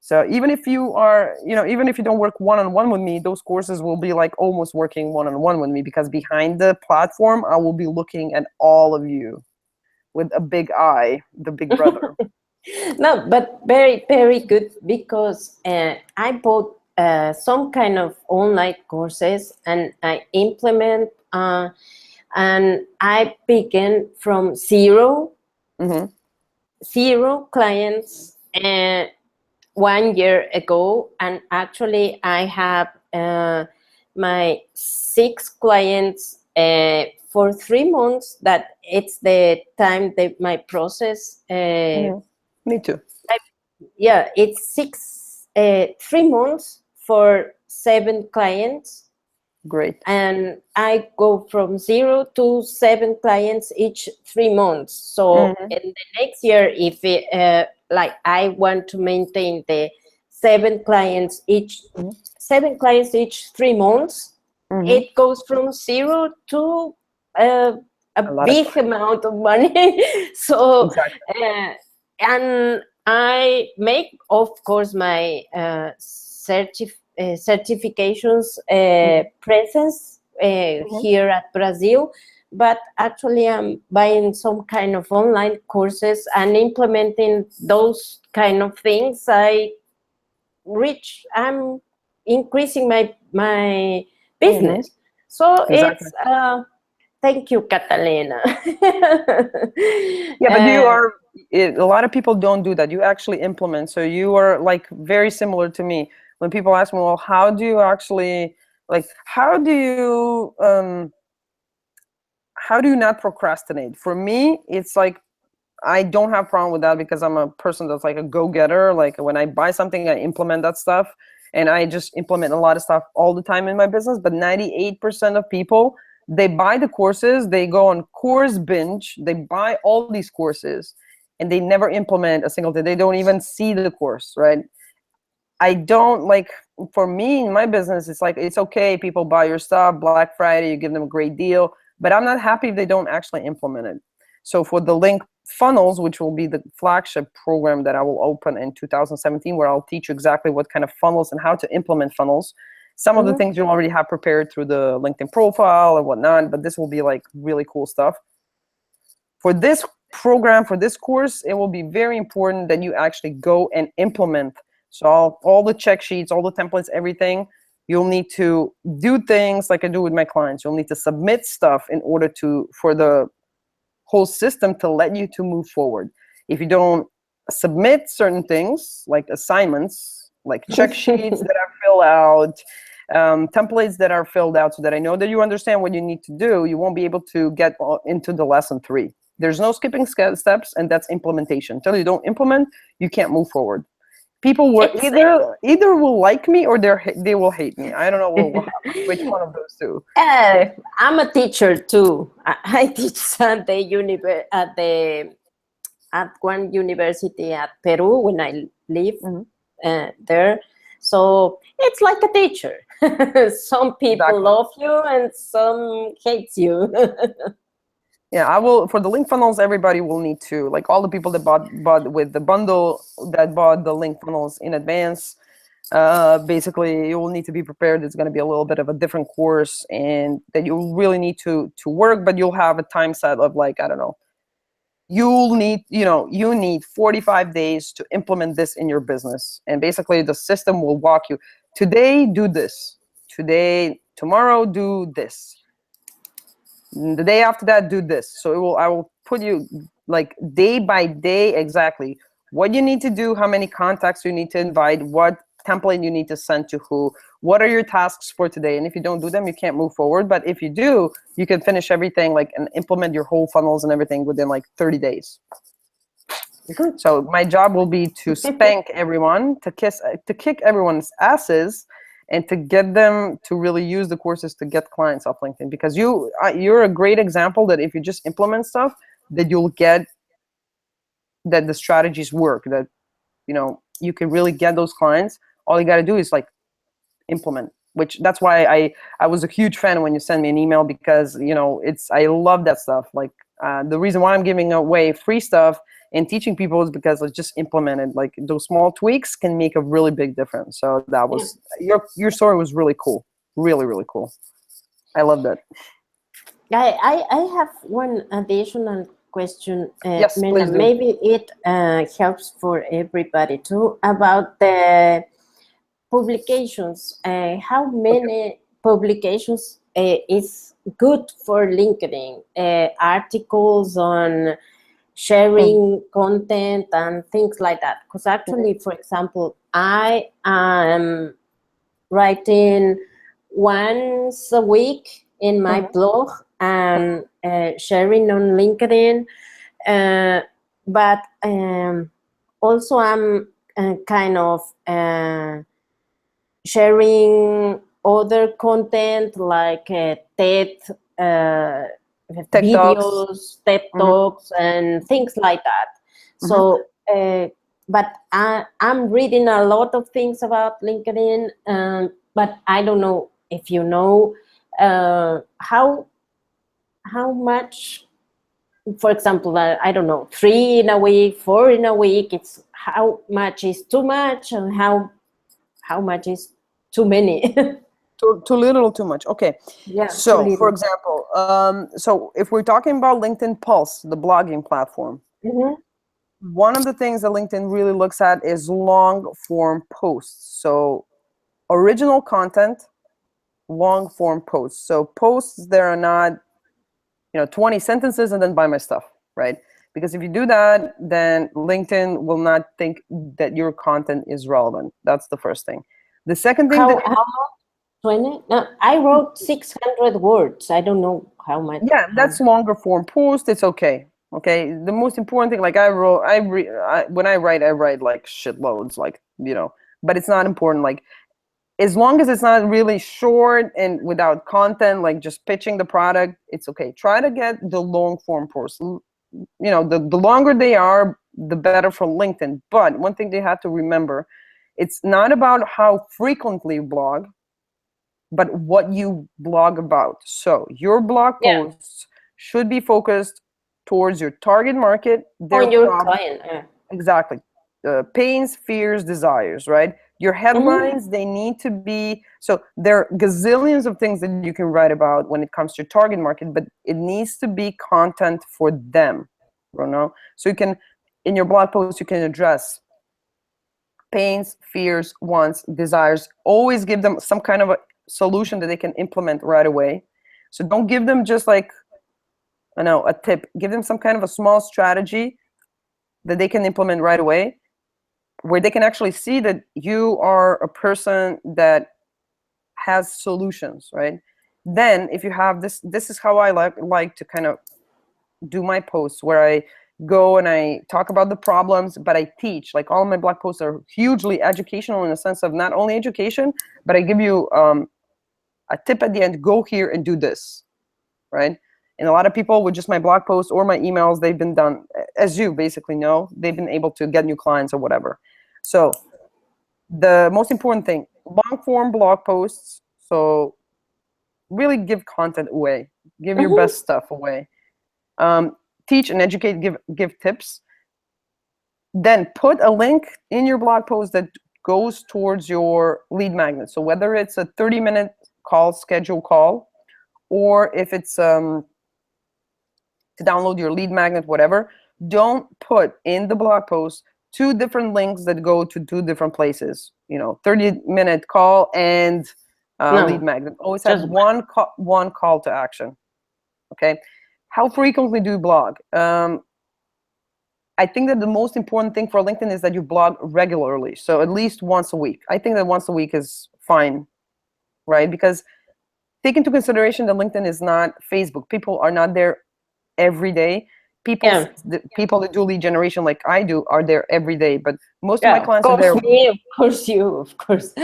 So even if you are, even if you don't work one-on-one with me, those courses will be like almost working one-on-one with me, because behind the platform, I will be looking at all of you with a big eye, the big brother. No, but very, very good, because I bought some kind of online courses and I implement, and I began from zero clients 1 year ago, and actually I have my 6 clients for 3 months. That it's the time that my process. Me too. It's 3 months for 7 clients. Great. And I go from 0 to 7 clients each 3 months. So in the next year, if like I want to maintain the 7 clients each 3 months, it goes from 0 to a big amount of money. So and I make, of course, my certifications presence here at Brazil, but actually I'm buying some kind of online courses and implementing those kind of things. I'm increasing my business. So it's thank you, Catalina. Yeah, but a lot of people don't do that. You actually implement. So you are like very similar to me. When people ask me, well, how do you not procrastinate? For me, it's like, I don't have a problem with that, because I'm a person that's like a go-getter. Like when I buy something, I implement that stuff, and I just implement a lot of stuff all the time in my business. But 98% of people, they buy the courses, they go on course binge, they buy all these courses, and they never implement a single thing. They don't even see the course, right? I don't like, for me in my business, it's like, it's okay, people buy your stuff, Black Friday, you give them a great deal, but I'm not happy if they don't actually implement it. So for the link funnels, which will be the flagship program that I will open in 2017, where I'll teach you exactly what kind of funnels and how to implement funnels. Some of the things you'll already have prepared through the LinkedIn profile and whatnot, but this will be like really cool stuff. For this program, for this course, it will be very important that you actually go and implement. So all the check sheets, all the templates, everything, you'll need to do things like I do with my clients. You'll need to submit stuff in order for the whole system to let you to move forward. If you don't submit certain things, like assignments, like check sheets that are filled out, templates that are filled out, so that I know that you understand what you need to do, you won't be able to get into the lesson 3. There's no skipping steps, and that's implementation. Until you don't implement, you can't move forward. People will either will like me or they will hate me. I don't know which one of those two. I'm a teacher too. I teach at the at one university at Peru when I live there. So it's like a teacher. Some people Exactly. love you and some hates you. Yeah, I will, for the link funnels, everybody will need to, like all the people that bought with the bundle, that bought the link funnels in advance, basically you will need to be prepared. It's going to be a little bit of a different course, and that you really need to work, but you'll have a time set of like, I don't know, you'll need, you need 45 days to implement this in your business. And basically the system will walk you, today do this, tomorrow do this, the day after that do this. So I will put you like day by day exactly what you need to do, how many contacts you need to invite, what template you need to send to who, what are your tasks for today. And if you don't do them, you can't move forward. But if you do, you can finish everything like and implement your whole funnels and everything within like 30 days. Good. So my job will be to spank everyone, to kick everyone's asses, and to get them to really use the courses to get clients off LinkedIn. Because you're a great example that if you just implement stuff, that you'll get, that the strategies work, that you can really get those clients. All you got to do is like implement, which that's why I was a huge fan when you send me an email, because I love that stuff. Like the reason why I'm giving away free stuff and teaching people is because it's just implemented. Like those small tweaks can make a really big difference. So that was your story was really cool, really, really cool. I love that. I have one additional question, Yes, Mirna. please do. Maybe it helps for everybody too, about the publications. How many publications is good for LinkedIn? Articles on sharing content and things like that. Because actually, for example, I am writing once a week in my blog and sharing on LinkedIn. But also I'm kind of sharing other content like TED videos, TED Talks, and things like that. So, but I'm reading a lot of things about LinkedIn, but I don't know if you know how much, for example, I don't know, 3 in a week, 4 in a week. It's how much is too much, and how much is too many. Too little, too much. Okay. Yeah. So, for example, so if we're talking about LinkedIn Pulse, the blogging platform, one of the things that LinkedIn really looks at is long form posts. So, original content, long form posts. So, posts that are not, 20 sentences and then buy my stuff, right? Because if you do that, then LinkedIn will not think that your content is relevant. That's the first thing. The second thing, how much? 20? No, I wrote 600 words. I don't know how much. Yeah, that's longer form post. It's okay. Okay. The most important thing, like when I write like shitloads, like, but it's not important. Like, as long as it's not really short and without content, like just pitching the product, it's okay. Try to get the long form posts. The longer they are, the better for LinkedIn. But one thing they have to remember, it's not about how frequently you blog, but what you blog about. So your blog posts should be focused towards your target market, their your client. Exactly. Pains, fears, desires, right? Your headlines, they need to be, so there are gazillions of things that you can write about when it comes to your target market, but it needs to be content for them, So you can, in your blog post, you can address pains, fears, wants, desires. Always give them some kind of a solution that they can implement right away. So don't give them just like, a tip. Give them some kind of a small strategy that they can implement right away, where they can actually see that you are a person that has solutions, right? Then if you have this is how I like to kind of do my posts, where I go and I talk about the problems, but I teach. Like all of my blog posts are hugely educational in the sense of not only education, but I give you a tip at the end, go here and do this, right? And a lot of people with just my blog posts or my emails, they've been done, as you basically know, they've been able to get new clients or whatever. So the most important thing, long form blog posts. So really give content away, give your best stuff away. Teach and educate, give tips. Then put a link in your blog post that goes towards your lead magnet. So whether it's a 30-minute schedule call, or if it's to download your lead magnet, whatever, don't put in the blog post 2 different links that go to 2 different places. 30-minute call and lead magnet. Always have one call to action. Okay. How frequently do you blog? I think that the most important thing for LinkedIn is that you blog regularly. So at least once a week. I think that once a week is fine, right? Because take into consideration that LinkedIn is not Facebook. People are not there every day. The people that do lead generation like I do are there every day. But most of my clients are there. Me, of course you, of course.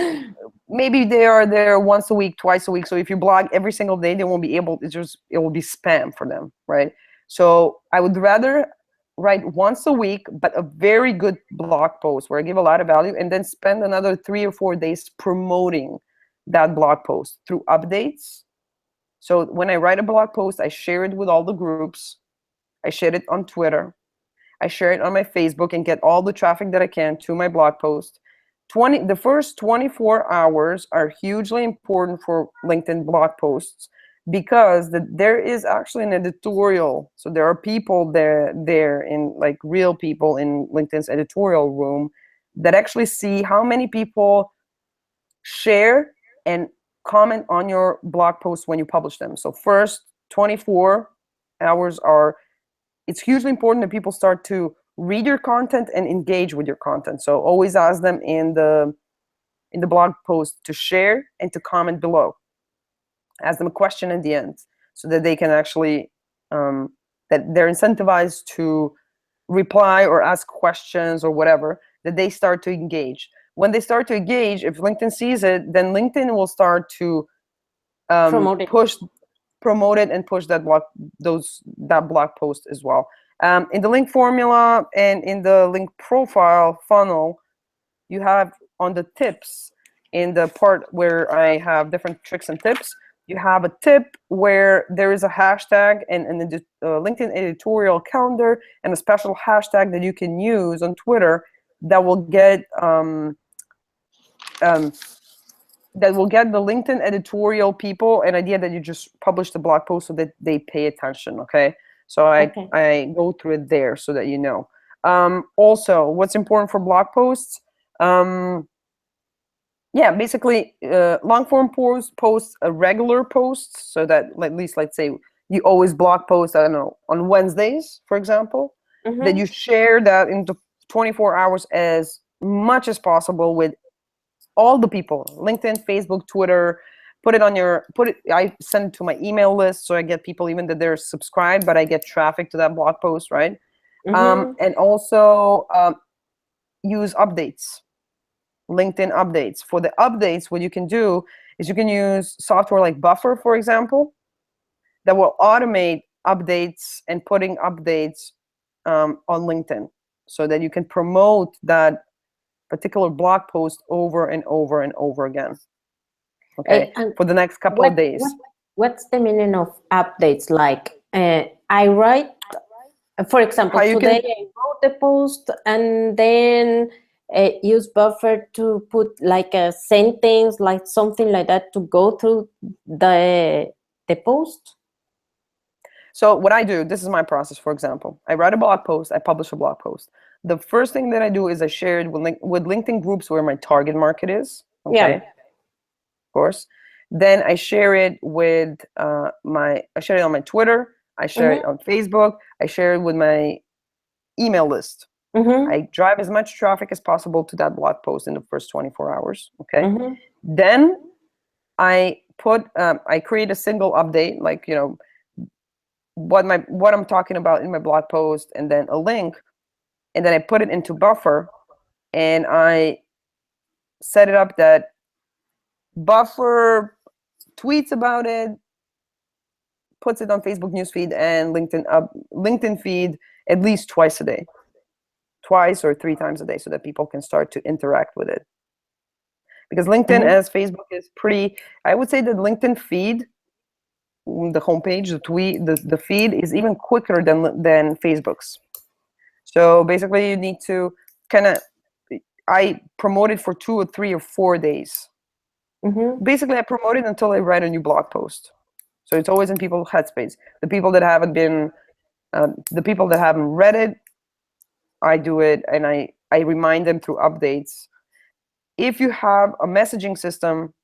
Maybe they are there once a week, twice a week. So if you blog every single day, they won't be able. It will be spam for them, right? So I would rather write once a week, but a very good blog post where I give a lot of value, and then spend another 3 or 4 days promoting that blog post through updates. So when I write a blog post, I share it with all the groups. I share it on Twitter. I share it on my Facebook and get all the traffic that I can to my blog post. The first 24 hours are hugely important for LinkedIn blog posts, because there is actually an editorial. So there are people there in, like, real people in LinkedIn's editorial room that actually see how many people share and comment on your blog posts when you publish them. So first 24 hours it's hugely important that people start to read your content and engage with your content. So always ask them in the blog post to share and to comment below. Ask them a question at the end, so that they can actually that they're incentivized to reply or ask questions or whatever, that they start to engage. When they start to engage, if LinkedIn sees it, then LinkedIn will start to promote it and push that blog post as well. In the link formula and in the link profile funnel, you have on the tips, in the part where I have different tricks and tips, you have a tip where there is a hashtag and the LinkedIn editorial calendar and a special hashtag that you can use on Twitter that will get the LinkedIn editorial people an idea that you just published the blog post, so that they pay attention. Okay, so I go through it there so that you know. Also, what's important for blog posts? Basically, long form posts, regular posts, so that at least, let's say you always blog post, I don't know, on Wednesdays, for example, that you share that into 24 hours as much as possible with all the people, LinkedIn, Facebook, Twitter. I send it to my email list, so I get people even that they're subscribed, but I get traffic to that blog post, right? And also use updates, LinkedIn updates. For the updates, what you can do is you can use software like Buffer, for example, that will automate updates and putting updates on LinkedIn, so that you can promote that particular blog post over and over and over again. Okay, for the next couple of days. What's the meaning of updates? Like, I write, for example, today I wrote the post and then use Buffer to put like a sentence, like something like that, to go through the post. So what I do, this is my process. For example, I write a blog post, I publish a blog post. The first thing that I do is I share it with LinkedIn groups where my target market is. Okay. Of course. Then I share it with I share it on my Twitter. I share it on Facebook. I share it with my email list. I drive as much traffic as possible to that blog post in the first 24 hours. Okay. Then I create a single update, like, what I'm talking about in my blog post, and then a link, and then I put it into Buffer, and I set it up that Buffer tweets about it, puts it on Facebook newsfeed and LinkedIn feed at least twice a day, twice or 3 times a day, so that people can start to interact with it. Because LinkedIn as Facebook is pretty, I would say that LinkedIn feed, the homepage, the feed is even quicker than Facebook's. So basically you need to I promote it for 2 or 3 or 4 days. Basically I promote it until I write a new blog post. So it's always in people's headspace. The people that haven't read it, I do it, and I remind them through updates. If you have a messaging system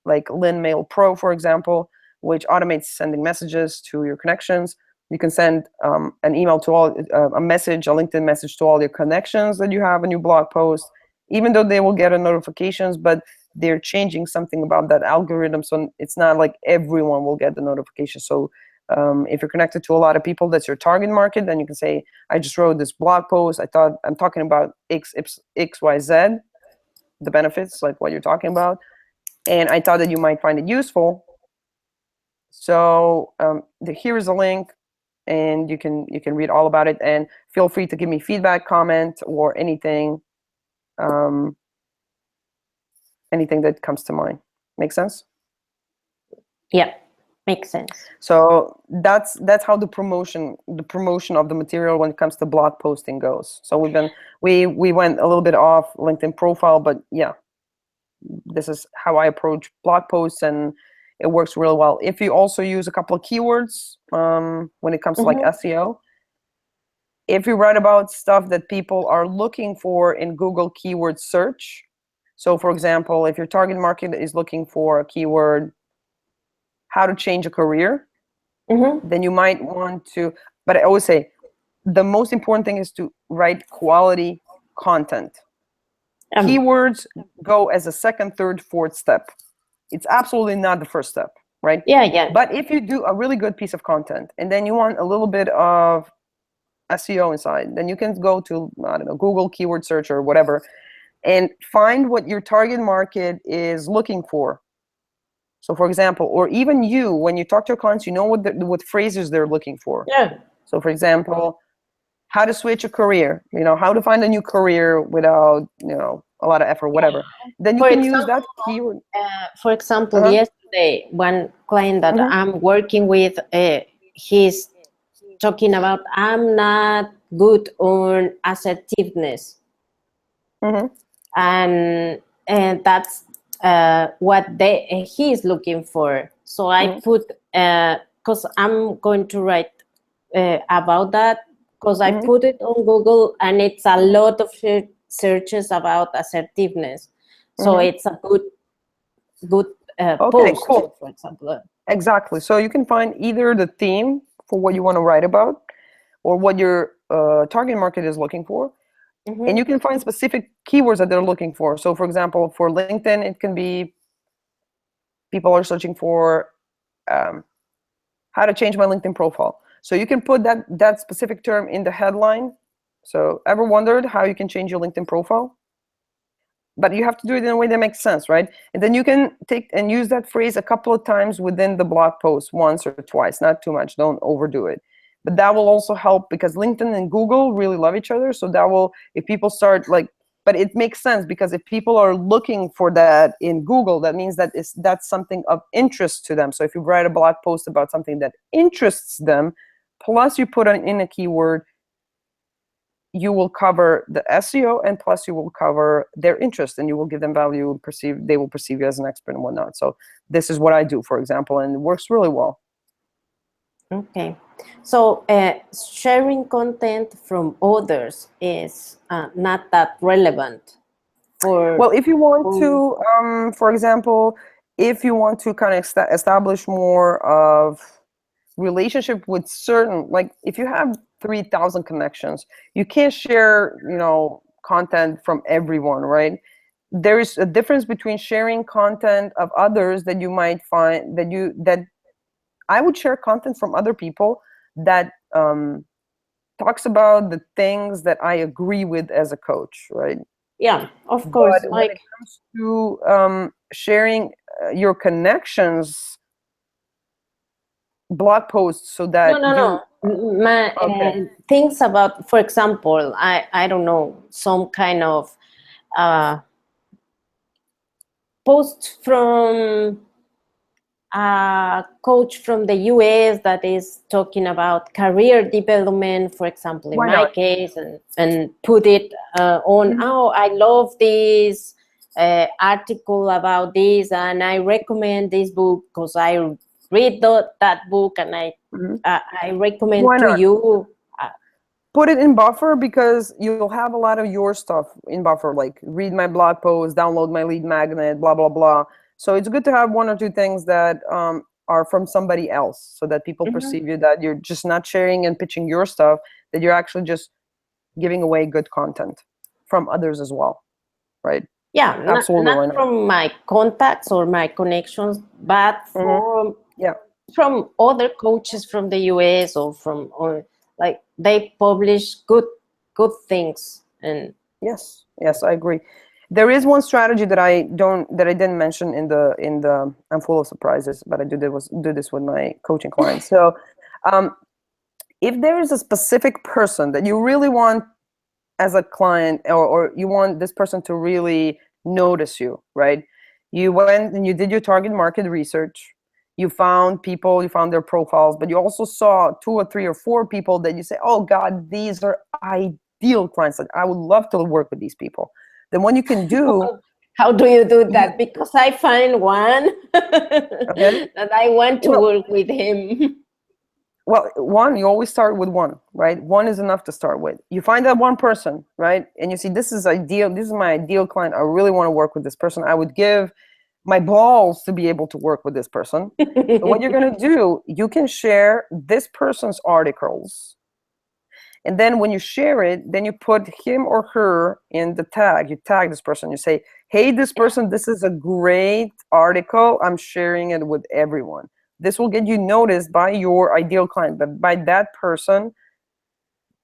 like LinMail Pro, for example, which automates sending messages to your connections, you can send an email to all, a LinkedIn message to all your connections that you have in your blog post, even though they will get a notifications, but they're changing something about that algorithm, so it's not like everyone will get the notification. So if you're connected to a lot of people, that's your target market, then you can say, I just wrote this blog post, I'm talking about XYZ, the benefits, like what you're talking about, and I thought that you might find it useful. So here is a link, and you can read all about it, and feel free to give me feedback, comment, or anything anything that comes to mind. Make sense? Yeah, makes sense. So that's how the promotion of the material when it comes to blog posting goes. So we went a little bit off LinkedIn profile, but yeah, this is how I approach blog posts, and it works really well. If you also use a couple of keywords when it comes to like SEO, if you write about stuff that people are looking for in Google keyword search, so for example, if your target market is looking for a keyword, how to change a career, then you might want to, but I always say, the most important thing is to write quality content. Keywords go as a second, third, fourth step. It's absolutely not the first step, right? Yeah. But if you do a really good piece of content, and then you want a little bit of SEO inside, then you can go to, I don't know, Google keyword search or whatever, and find what your target market is looking for. So for example, or even you, when you talk to your clients, you know what phrases they're looking for. Yeah. So for example, how to switch a career, how to find a new career without, a lot of effort, whatever. Then you can use that keyword. For example, yesterday, one client that I'm working with, he's talking about, I'm not good on assertiveness. And that's what he is looking for. So I put, because I'm going to write about that, because I put it on Google, and it's a lot of searches about assertiveness. So it's a good post, cool. for example. Exactly. So you can find either the theme for what you want to write about, or what your target market is looking for. And you can find specific keywords that they're looking for. So for example, for LinkedIn, it can be people are searching for how to change my LinkedIn profile. So you can put that specific term in the headline. So ever wondered how you can change your LinkedIn profile? But you have to do it in a way that makes sense, right? And then you can take and use that phrase a couple of times within the blog post, once or twice, not too much, don't overdo it. But that will also help, because LinkedIn and Google really love each other. So that will, if people start like, but it makes sense, because if people are looking for that in Google, that means that that's something of interest to them. So if you write a blog post about something that interests them, plus you put in a keyword, you will cover the SEO, and plus you will cover their interest, and you will give them value, they will perceive you as an expert and whatnot. So this is what I do, for example, and it works really well. Okay. So sharing content from others is not that relevant for... Well, if you want to, for example, if you want to kind of establish more of relationship with certain, like if you have 3,000 connections, you can't share, content from everyone, right? There is a difference between sharing content of others that you might find that I would share content from other people that talks about the things that I agree with as a coach, right? Yeah, of course. But when it comes to sharing your connections, blog posts so that No. My okay. things about, for example, I don't know, some kind of post from a coach from the US that is talking about career development, for example, in Why my not? case, and put it on, oh, I love this article about this, and I recommend this book because I read that book, and I recommend Why to not? you. Put it in Buffer because you'll have a lot of your stuff in Buffer, like read my blog post, download my lead magnet, blah, blah, blah. So it's good to have one or two things that are from somebody else so that people perceive you, that you're just not sharing and pitching your stuff, that you're actually just giving away good content from others as well, right? Yeah, Absolutely, why not not? from my contacts or my connections, but Yeah. from other coaches from the US, or like they publish good things. And Yes, I agree. There is one strategy that I didn't mention in the I'm full of surprises, but I do this with my coaching clients. So, if there is a specific person that you really want as a client, or you want this person to really notice you, right? You went and you did your target market research. You found people, you found their profiles, but you also saw 2 or 3 or 4 people that you say, oh God, these are ideal clients. Like, I would love to work with these people. Then what you can do, how do you do that? Because I find one okay, that I want to well, work with him. well, one, you always start with one, right? One is enough to start with. You find that one person, right? And you see, this is ideal. This is my ideal client. I really want to work with this person. I would give my balls to be able to work with this person. So what you're going to do, you can share this person's articles. And then when you share it, then you put him or her in the tag. You tag this person. You say, hey, this person, this is a great article. I'm sharing it with everyone. This will get you noticed by your ideal client, but by that person,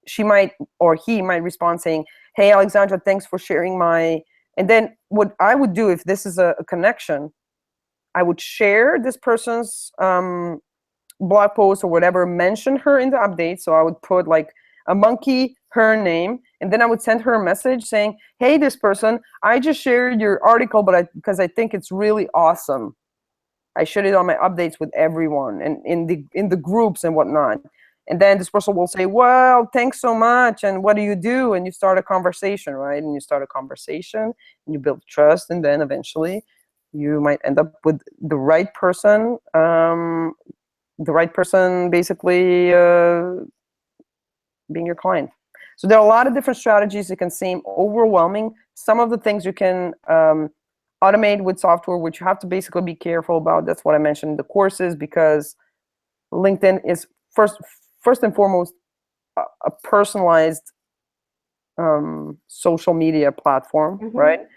she might or he might respond saying, hey, Alexandra, thanks for sharing my. And then what I would do, if this is a connection, I would share this person's blog post or whatever, mention her in the update. So I would put like a monkey, her name, and then I would send her a message saying, hey, this person, I just shared your article, but because I think it's really awesome. I shared it on my updates with everyone and in the groups and whatnot. And then this person will say, well, thanks so much. And what do you do? And you start a conversation, right? And you start a conversation and you build trust. And then eventually you might end up with the right person, basically being your client. So there are a lot of different strategies. It can seem overwhelming. Some of the things you can automate with software, which you have to basically be careful about. That's what I mentioned in the courses, because LinkedIn is first and foremost a personalized social media platform, right?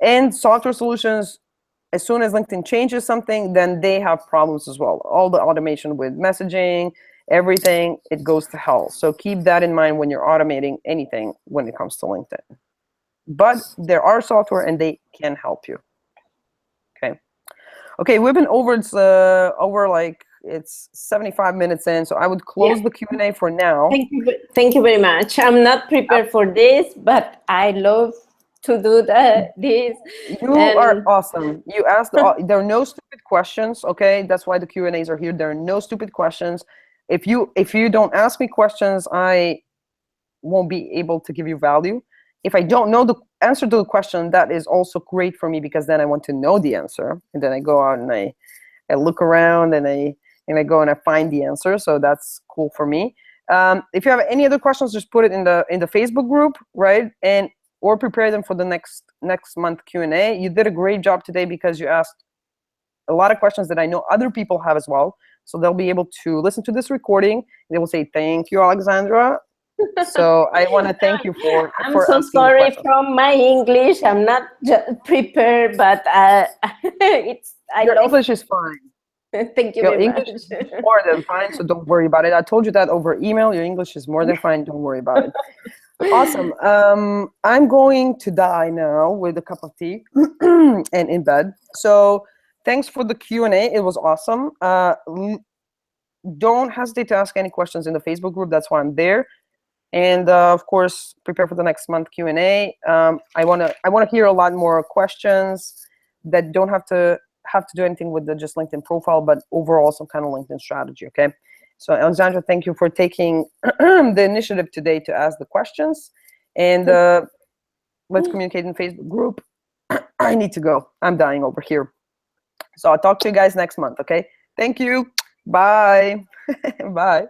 And software solutions, as soon as LinkedIn changes something, then they have problems as well. All the automation with messaging, everything, it goes to hell. So keep that in mind when you're automating anything when it comes to LinkedIn. But there are software and they can help you. Okay, we've been over like it's 75 minutes in, so I would close the Q&A for now. Thank you very much. I'm not prepared for this, but I love to do this. You are awesome. You asked. There are no stupid questions. Okay, that's why the Q&As are here. There are no stupid questions. If you don't ask me questions, I won't be able to give you value. If I don't know the answer to the question, that is also great for me, because then I want to know the answer, and then I go out and I look around and I go and I find the answer. So that's cool for me. If you have any other questions, just put it in the Facebook group, right? Or prepare them for the next month Q&A. You did a great job today because you asked a lot of questions that I know other people have as well. So they'll be able to listen to this recording. They will say, thank you, Alexandra. So I want to thank you for I'm so sorry from my English. I'm not prepared, but your English is fine. Thank you your very English much. is more than fine, so don't worry about it. I told you that over email. Your English is more than fine. Don't worry about it. Awesome. I'm going to die now with a cup of tea and in bed. So thanks for the Q&A. It was awesome. don't hesitate to ask any questions in the Facebook group. That's why I'm there. And of course, prepare for the next month Q&A. I wanna hear a lot more questions that don't have to do anything with the just LinkedIn profile, but overall some kind of LinkedIn strategy. Okay. So Alexandra, thank you for taking the initiative today to ask the questions. And let's communicate in Facebook group. I need to go. I'm dying over here. So I'll talk to you guys next month. Okay. Thank you. Bye. Bye.